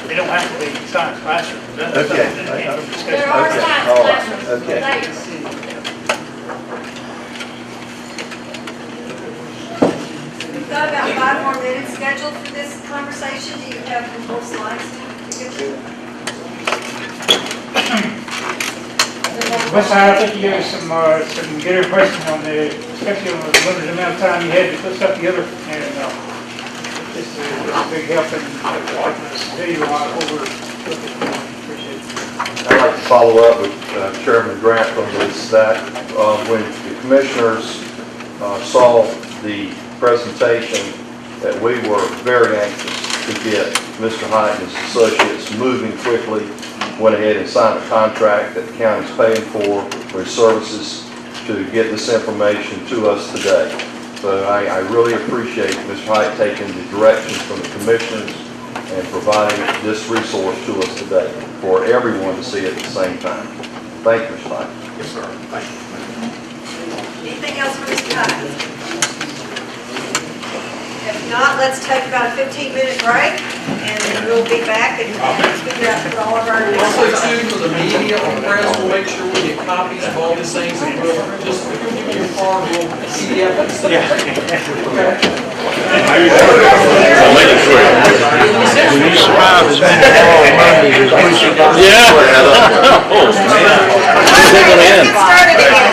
they don't have to be science classrooms. That's Okay. something that can't be discussed. There are Okay, science all right, classrooms. okay. We've got about 5 more minutes scheduled for this conversation. Do you have more slides to get to? Wes, I think you gave us some good information on especially on the limited amount of time you had to put stuff together, and this is a big help in watching this video on what we're looking for. Appreciate it. I'd like to follow up with Chairman Grant on this, that when the commissioners saw the presentation, that we were very anxious to get Mr. Hyde and his associates moving quickly went ahead and signed a contract that the county's paying for his services to get this information to us today. So I really appreciate Mr. Hite taking the directions from the commissioners and providing this resource to us today for everyone to see at the same time. Thank you, Mr. Hite. Yes, sir. Thank you. Anything else for Mr. Hite? If not, let's take about a 15-minute break, and then we'll be back and figure out what all of our next Also, too, for the media or press, we'll make sure we get copies of all these things, and we'll just, if you give me your card, we'll PDF it. Okay? I'll make it quick. When you survive as many moral Mondays as we survive. Yeah. Oh, man. Let's get started again.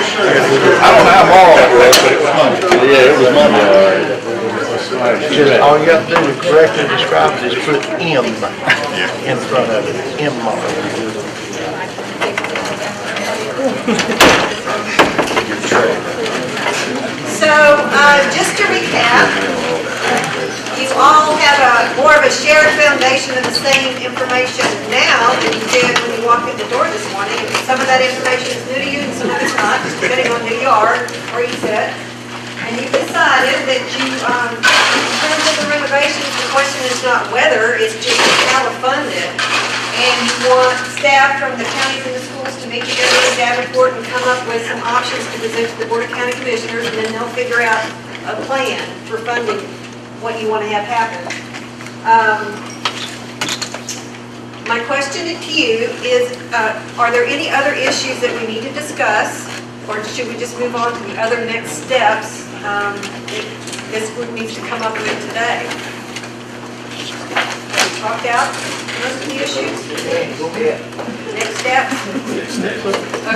I don't know how moral it was, but it was Monday. Yeah, it was Monday. Just all you have to do to correctly describe it is put M in front of it. M moral. So, just to recap, you all have more of a shared foundation of the same information now than you did when you walked in the door this morning. Some of that information is new to you and some of it's not, just depending on who you are or you sit. And you've decided that you, in terms of the renovations, the question is not whether, it's just how to fund it. And you want staff from the counties and the schools to meet together in Davenport and come up with some options to present to the Board of County Commissioners, and then they'll figure out a plan for funding what you want to have happen. My question to you is, are there any other issues that we need to discuss, or should we just move on to the other next steps that this group needs to come up with today? Have we talked out most of the issues? Next steps?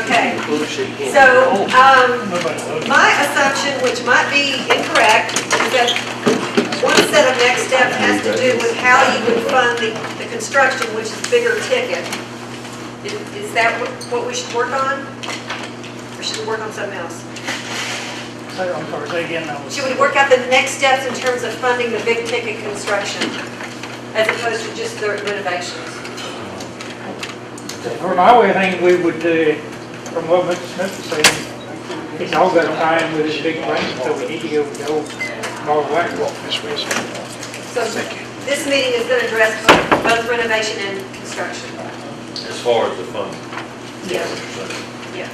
Okay. So, my assumption, which might be incorrect, is that one set of next steps has to do with how you would fund the construction, which is bigger ticket. Is that what we should work on? Or should we work on something else? I'm sorry, say again. Should we work out the next steps in terms of funding the big ticket construction, as opposed to just the renovations? From my way of thinking, we would do it, from what Mr. Smith was saying, it's all got to tie in with this big plan, so we need to go all the way. So this meeting is going to address both renovation and construction. As far as the funding. Yes. Yeah.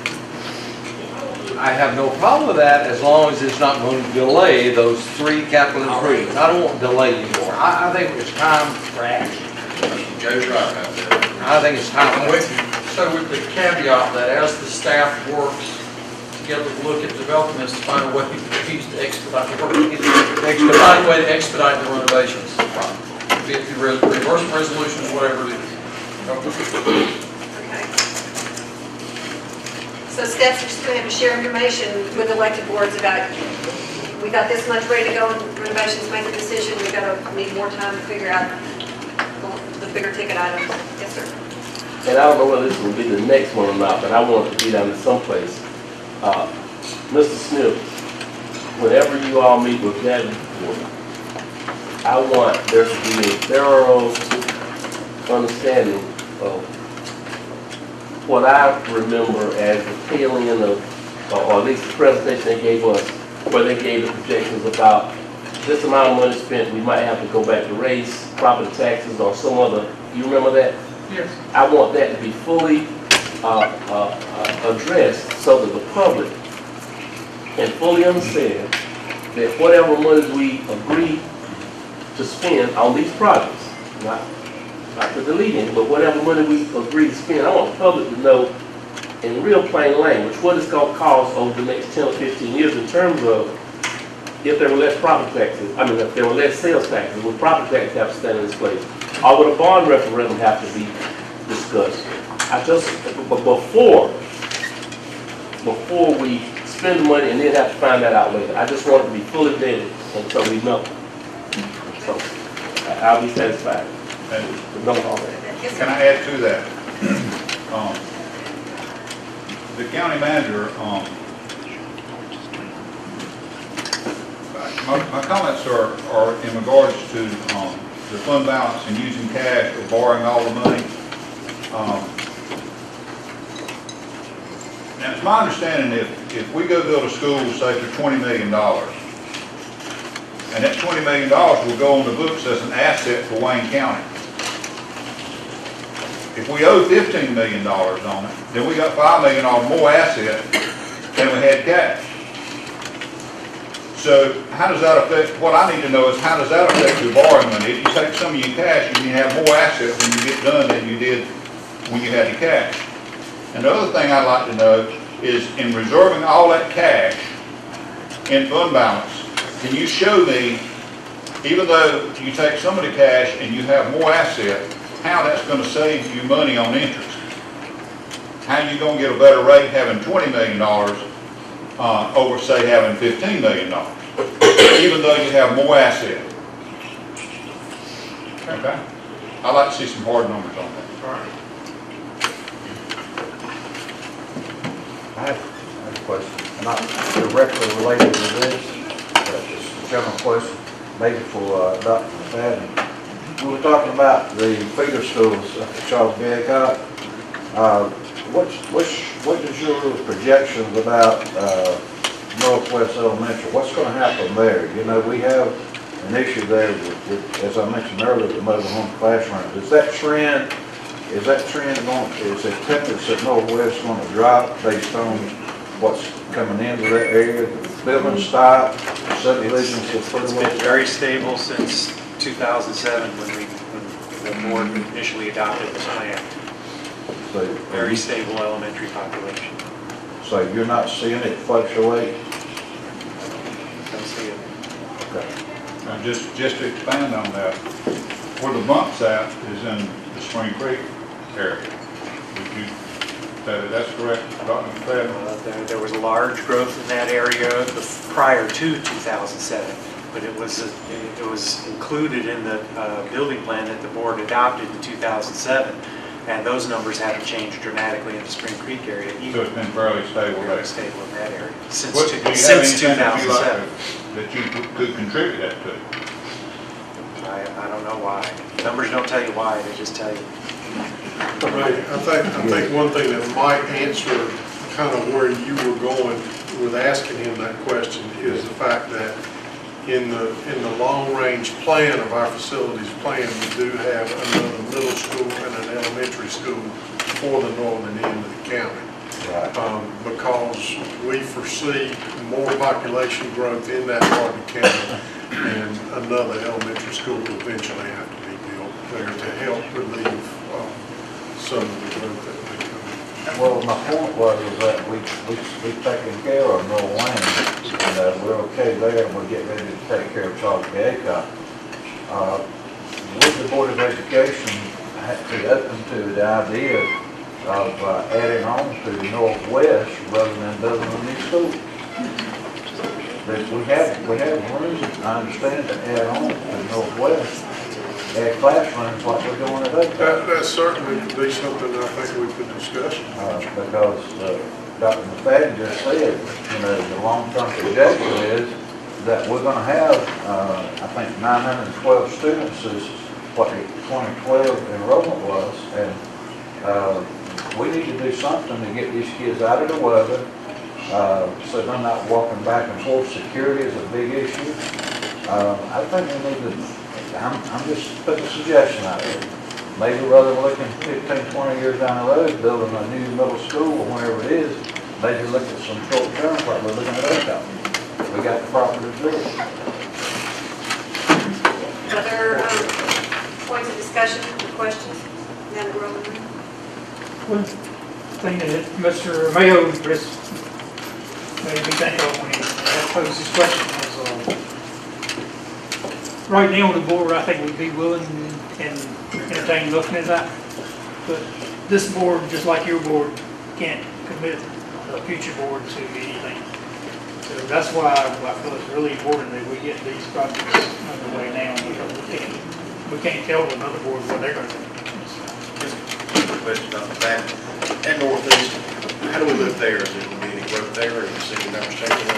I have no problem with that as long as it's not going to delay those 3 capital improvements. I don't want to delay anymore. I think it's time for action. Joe's right about that. I think it's time I'm for with you. So with the caveat that as the staff works together to look at developments, to find a way to expedite the work, find a way to expedite the renovations. Be it through reimbursement resolutions, whatever it is. Okay. So steps are just going to have to share information with elected boards about, we got this much ready to go in renovations, make a decision, we need more time to figure out the bigger ticket items. Yes, sir. And I don't know whether this will be the next one or not, but I want it to be down in someplace. Mr. Smith, whenever you all meet with Davenport, I want there to be a thorough understanding of what I remember as the tail end of, or at least the presentation they gave us, where they gave the projections about this amount of money spent, we might have to go back to raise property taxes or some other, you remember that? Yes. I want that to be fully addressed so that the public can fully understand that whatever money we agree to spend on these projects, not to delete it, but whatever money we agree to spend, I want the public to know in real plain language what it's going to cost over the next 10 or 15 years in terms of if there were less property taxes, if there were less sales taxes, would property taxes have to stand in this place? Or would a bond referendum have to be discussed? But before we spend the money and then have to find that out later, I just want it to be fully vetted until we know. So I'll be satisfied with knowing all that. Can I add to that? The county manager, my comments are in regards to the fund balance and using cash or borrowing all the money. Now, it's my understanding if we go build a school, say for $20 million, and that $20 million will go on the books as an asset for Wayne County. If we owe $15 million on it, then we got $5 million more asset than we had cash. So how does that affect, what I need to know is how does that affect your borrowing money? If you take some of your cash, you can have more asset when you get done than you did when you had the cash. And the other thing I'd like to know is in reserving all that cash in fund balance, can you show me, even though you take some of the cash and you have more asset, how that's going to save you money on interest? How you going to get a better rate having $20 million over, say, having $15 million, even though you have more asset? Okay? I'd like to see some hard numbers on that. I have a question, not directly related to this, but just a general question, maybe for Dr. McFadden. We were talking about the feeder schools at Charles BOCAD. What is your projections about Northwest Elementary? What's going to happen there? You know, we have an issue there with, as I mentioned earlier, the mobile home classrooms. Is that trend going, is the attendance at Northwest going to drop based on what's coming into that area? The building stock, subdivisions have It's been very stable since 2007 when the board initially adopted this plan. So, Very stable elementary population. So you're not seeing it fluctuate? Don't see it. Okay. Now, just to expand on that, where the bump's at is in the Spring Creek area. That's correct, Dr. McFadden? There was a large growth in that area prior to 2007, but it was included in the building plan that the board adopted in 2007, and those numbers haven't changed dramatically in the Spring Creek area either. So it's been fairly stable there. Fairly stable in that area since Do you have since anything that 2007. that you could contribute that to? I don't know why. Numbers don't tell you why, they just tell you. Right, I think one thing that might answer kind of where you were going with asking him that question is the fact that in the long-range plan of our facilities plan, we do have another middle school and an elementary school for the northern end of the county. Right. Because we foresee more population growth in that part of the county, and another elementary school will eventually have to be built there to help relieve some of the growth that may come. Well, my point was that we've taken care of Mill Lane, and we're okay there, and we're getting ready to take care of Charles BOCAD. Would the Board of Education be open to the idea of adding on to Northwest rather than building a new school? But we have room, I understand, to add on to Northwest, add classrooms like we're doing at Oakland. That certainly could be something I think we could discuss. Because Dr. McFadden just said, you know, the long-term projection is that we're going to have, I think, 912 students is what the 2012 enrollment was, and we need to do something to get these kids out of the weather, so they're not walking back and forth. Security is a big issue. I think we need to, I'm just putting a suggestion out there. Maybe rather than looking 15, 20 years down the road, building a new middle school or wherever it is, maybe look at some short term like we're looking at Oakland. We got the property to do it. Other points of discussion or questions? Now that we're on the room. One thing that Mr. Mayo just made me think of when he posed this question was, right now on the board, I think we'd be willing and entertain looking at that. But this board, just like your board, can't commit a future board to anything. So that's why I feel it's really important that we get these projects underway now, because we can't tell another board what they're going to do. Just a question about that. And Northeast, how do we live there? Is there going to be any growth there, or is the city numbers changing?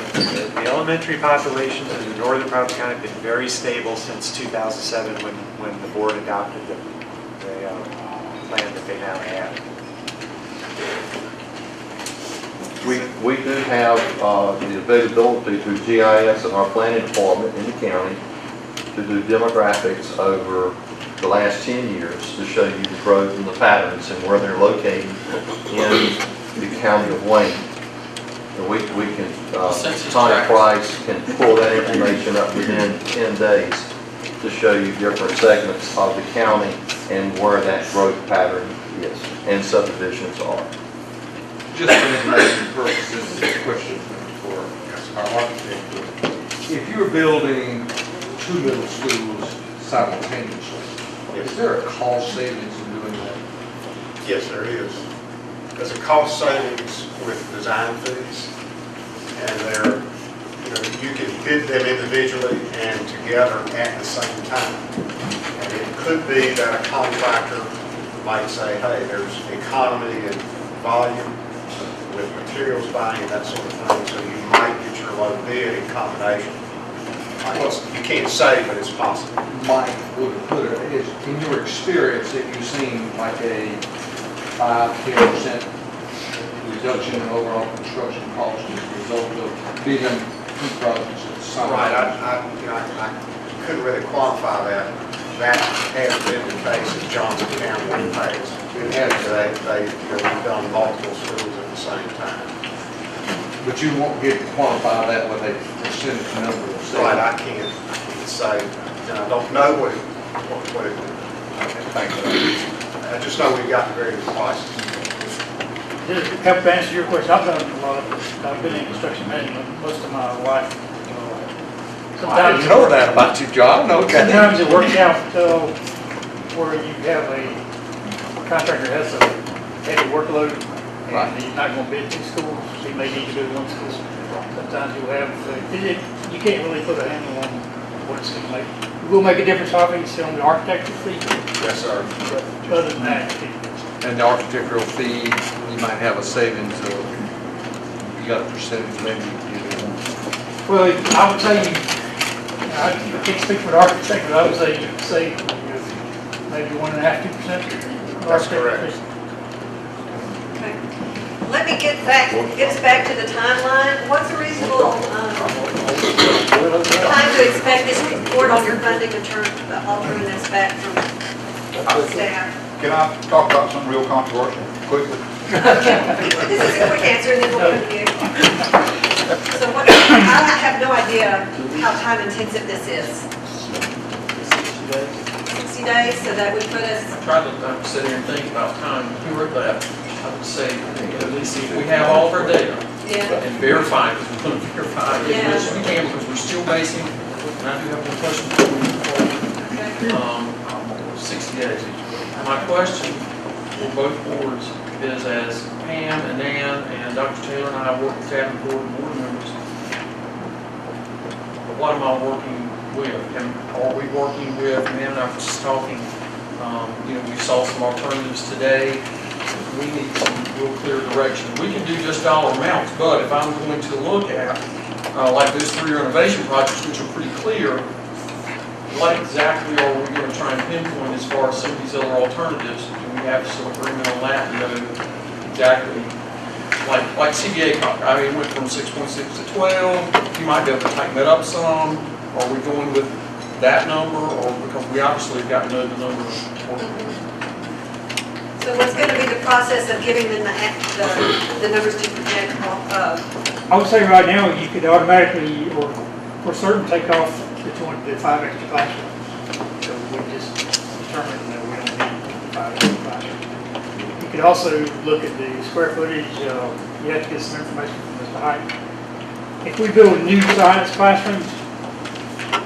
The elementary populations in the northern part of the county have been very stable since 2007 when the board adopted the plan that they now have. We do have the availability through GIS and our planning department in the county to do demographics over the last 10 years to show you the growth and the patterns and where they're located in the county of Wayne. And we can, Connie Price can pull that information up within 10 days to show you different segments of the county and where that growth pattern is and subdivisions are. Just for information purposes, this question for our architect. If you're building 2 middle schools simultaneously, is there a cost savings in doing that? Yes, there is. There's a cost savings with design fees, and you can bid them individually and together at the same time. And it could be that a contractor might say, hey, there's economy and volume with materials buying and that sort of thing, so you might get your low bid in combination. You can't say, but it's possible. Mike would put it, in your experience, have you seen like a 5-10% reduction in overall construction costs as a result of bidding 2 projects at the same time? Right, I couldn't really quantify that. That has been the case at Johnson County in the past. We've done multiple schools at the same time. But you won't get to quantify that with a percentage number of sales. Right, I can't say, and I don't know what it Thank you. I just know we've got very good prices. Just to help answer your question, I've done a lot of, I've been in construction management most of my life. I didn't know that about you, John. Okay. Sometimes it works out where you have a contractor has a heavy workload, and he's not going to bid 2 schools. He may need to do 1 school. Sometimes you have, you can't really put a handle on what it's going to make. It will make a difference, obviously, on the architectural fee. Yes, sir. But other than that, And the architectural fee, you might have a savings of, you got a percentage maybe. well, I would say, I can't speak for the architect, but I would say maybe 1.5–2%. That's correct. Okay. Let me get us back to the timeline. What's a reasonable time to expect this report on your funding in terms of altering this back from staff? Can I talk about something real controversial quickly? This is a quick answer, and then we'll go to you. So I have no idea how time intensive this is. 60 days, so that would put us. I tried to sit here and think about time, who wrote that? I would say, at least if we have all of our data and verify, because we're going to verify it as much as we can, because we're still basing, and I do have one question before we move forward. 60 days. My question for both boards is, as Pam and Nan and Dr. Taylor and I work with cabinet board and board members, what am I working with? And are we working with, Nan and I were just talking, we saw some alternatives today. We need some real clear direction. We can do just dollar amounts, but if I'm going to look at, like those 3 renovation projects, which are pretty clear, what exactly are we going to try and pinpoint as far as some of these other alternatives? Do we have some agreement on that? Exactly, like CBA, I mean, went from 6.6 to 12. You might be able to tighten that up some. Are we going with that number, or because we obviously have got to know the number? So what's going to be the process of giving them the numbers to project off of? I would say right now, you could automatically, or for certain, take off the 5 extra classrooms. So we just determined that we don't need 5 extra classrooms. You could also look at the square footage. You have to get some information from Mr. Height. If we build new science classrooms,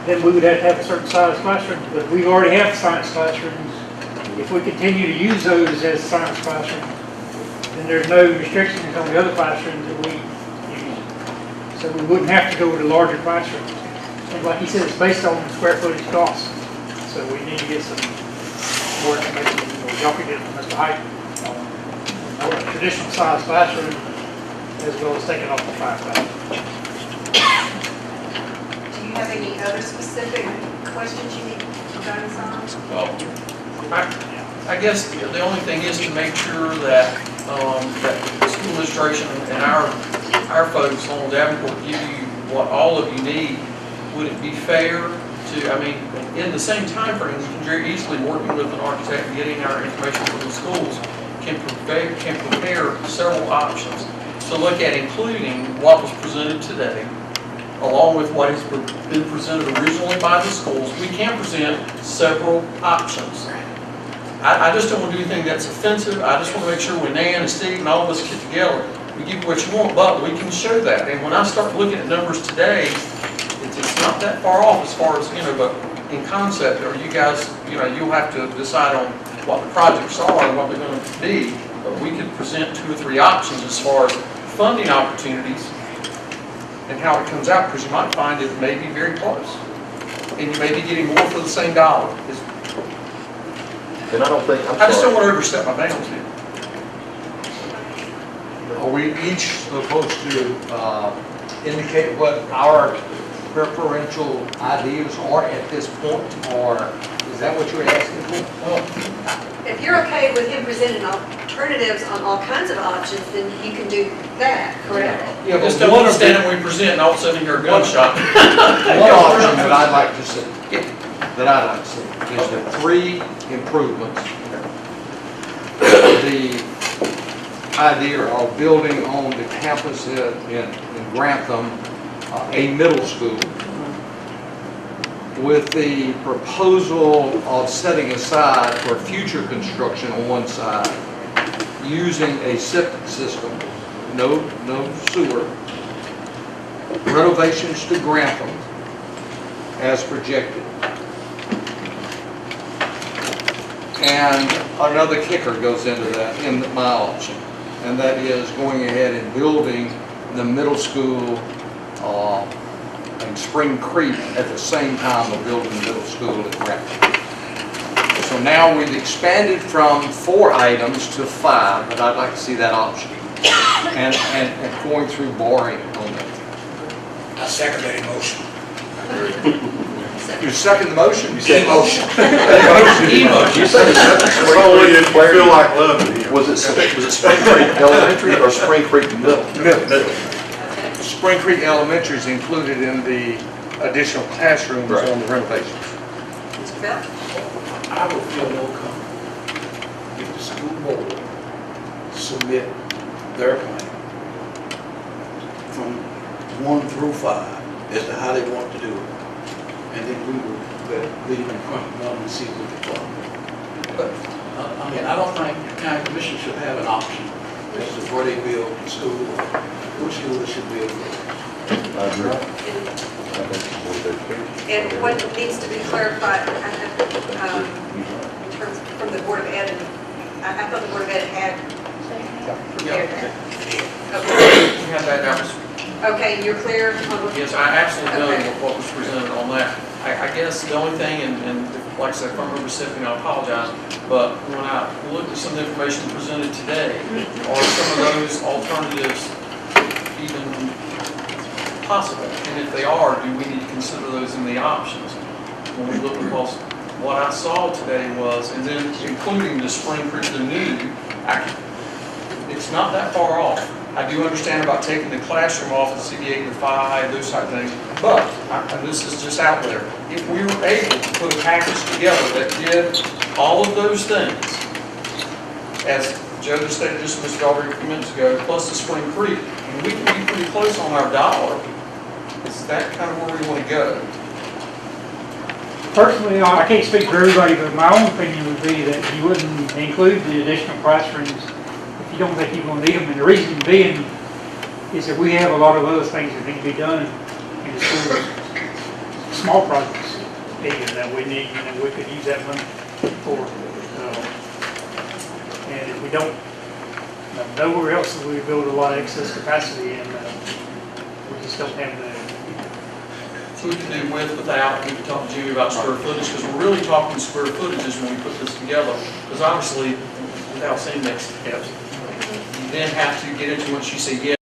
then we would have to have a certain size classroom. But we already have science classrooms. If we continue to use those as science classrooms, then there's no restrictions on the other classrooms that we use. So we wouldn't have to go with a larger classroom. And like he said, it's based on square footage costs. So we need to get some more information, y'all can get from Mr. Height on a traditional size classroom, as well as taking off the 5 classrooms. Do you have any other specific questions you need guidance on? Well, I guess the only thing is to make sure that that the school administration and our folks on Davenport give you what all of you need, would it be fair to, I mean, in the same time frame, we can very easily, working with an architect and getting our information from the schools, can prepare several options to look at, including what was presented today, along with what has been presented originally by the schools. We can present several options. I just don't want to do anything that's offensive. I just want to make sure when Nan and Steve and all of us get together, we give you what you want, but we can show that. And when I start looking at numbers today, it's not that far off as far as, but in concept, or you guys, you'll have to decide on what the projects are and what they're going to be. But we could present 2 or 3 options as far as funding opportunities and how it comes out, because you might find it may be very close. And you may be getting more for the same dollar. And I don't think, I just don't want to overstep my bounds here. Are we each supposed to indicate what our preferential ideas are at this point, or is that what you're asking for? If you're okay with him presenting alternatives on all kinds of options, then you can do that, correct? Yeah, just don't understand it when we present and all of a sudden you're a gunshot. One option that I'd like to see, is the 3 improvements. The idea of building on the campus in Grantham, a middle school, with the proposal of setting aside for future construction on one side, using a septic system, no sewer, renovations to Grantham as projected. And another kicker goes into that in my option, and that is going ahead and building the middle school in Spring Creek at the same time of building the middle school at Grantham. So now we've expanded from 4 items to 5, but I'd like to see that option. And going through borrowing on that. I second that motion. You second the motion? You said motion. you said It's only if you feel like loving it. was it Spring Creek Elementary or Spring Creek Middle? Spring Creek Elementary is included in the additional classrooms on the renovations. Mr. Bell? I would feel more comfortable if the school board submit their plan from 1 through 5 as to how they want to do it. And then we would leave in front of them and see what the problem is. But, I mean, I don't think the county commission should have an option as to where they build the school, or which school they should build. I agree. And what needs to be clarified, in terms from the Board of Ed, I thought the Board of Ed had prepared that. Okay. We have that now. Okay, you're clear on what? Yes, I absolutely know what was presented on that. I guess the only thing, and like I said, if I remember Stephanie, I apologize, but when I looked at some of the information presented today, are some of those alternatives even possible? And if they are, do we need to consider those in the options? When we look, because what I saw today was, and then including the Spring Creek, the new, it's not that far off. I do understand about taking the classroom off the CB8 to 5, those type of things, but, and this is just out there, if we were able to put a package together that did all of those things, as Joe just stated just a few minutes ago, plus the Spring Creek, and we can be pretty close on our dollar, is that kind of where we want to go? Personally, I can't speak for everybody, but my own opinion would be that you wouldn't include the additional classrooms if you don't think you're going to need them. And the reason being is that we have a lot of other things that need to be done in the schools, small projects even that we need, and we could use that money for. And if we don't, nowhere else will we build a lot of excess capacity, and we just don't have the. So we can do with, without, we can talk to Jimmy about square footage, because we're really talking square footages when we put this together. Because obviously, without saying next steps, you then have to get into once you say yes.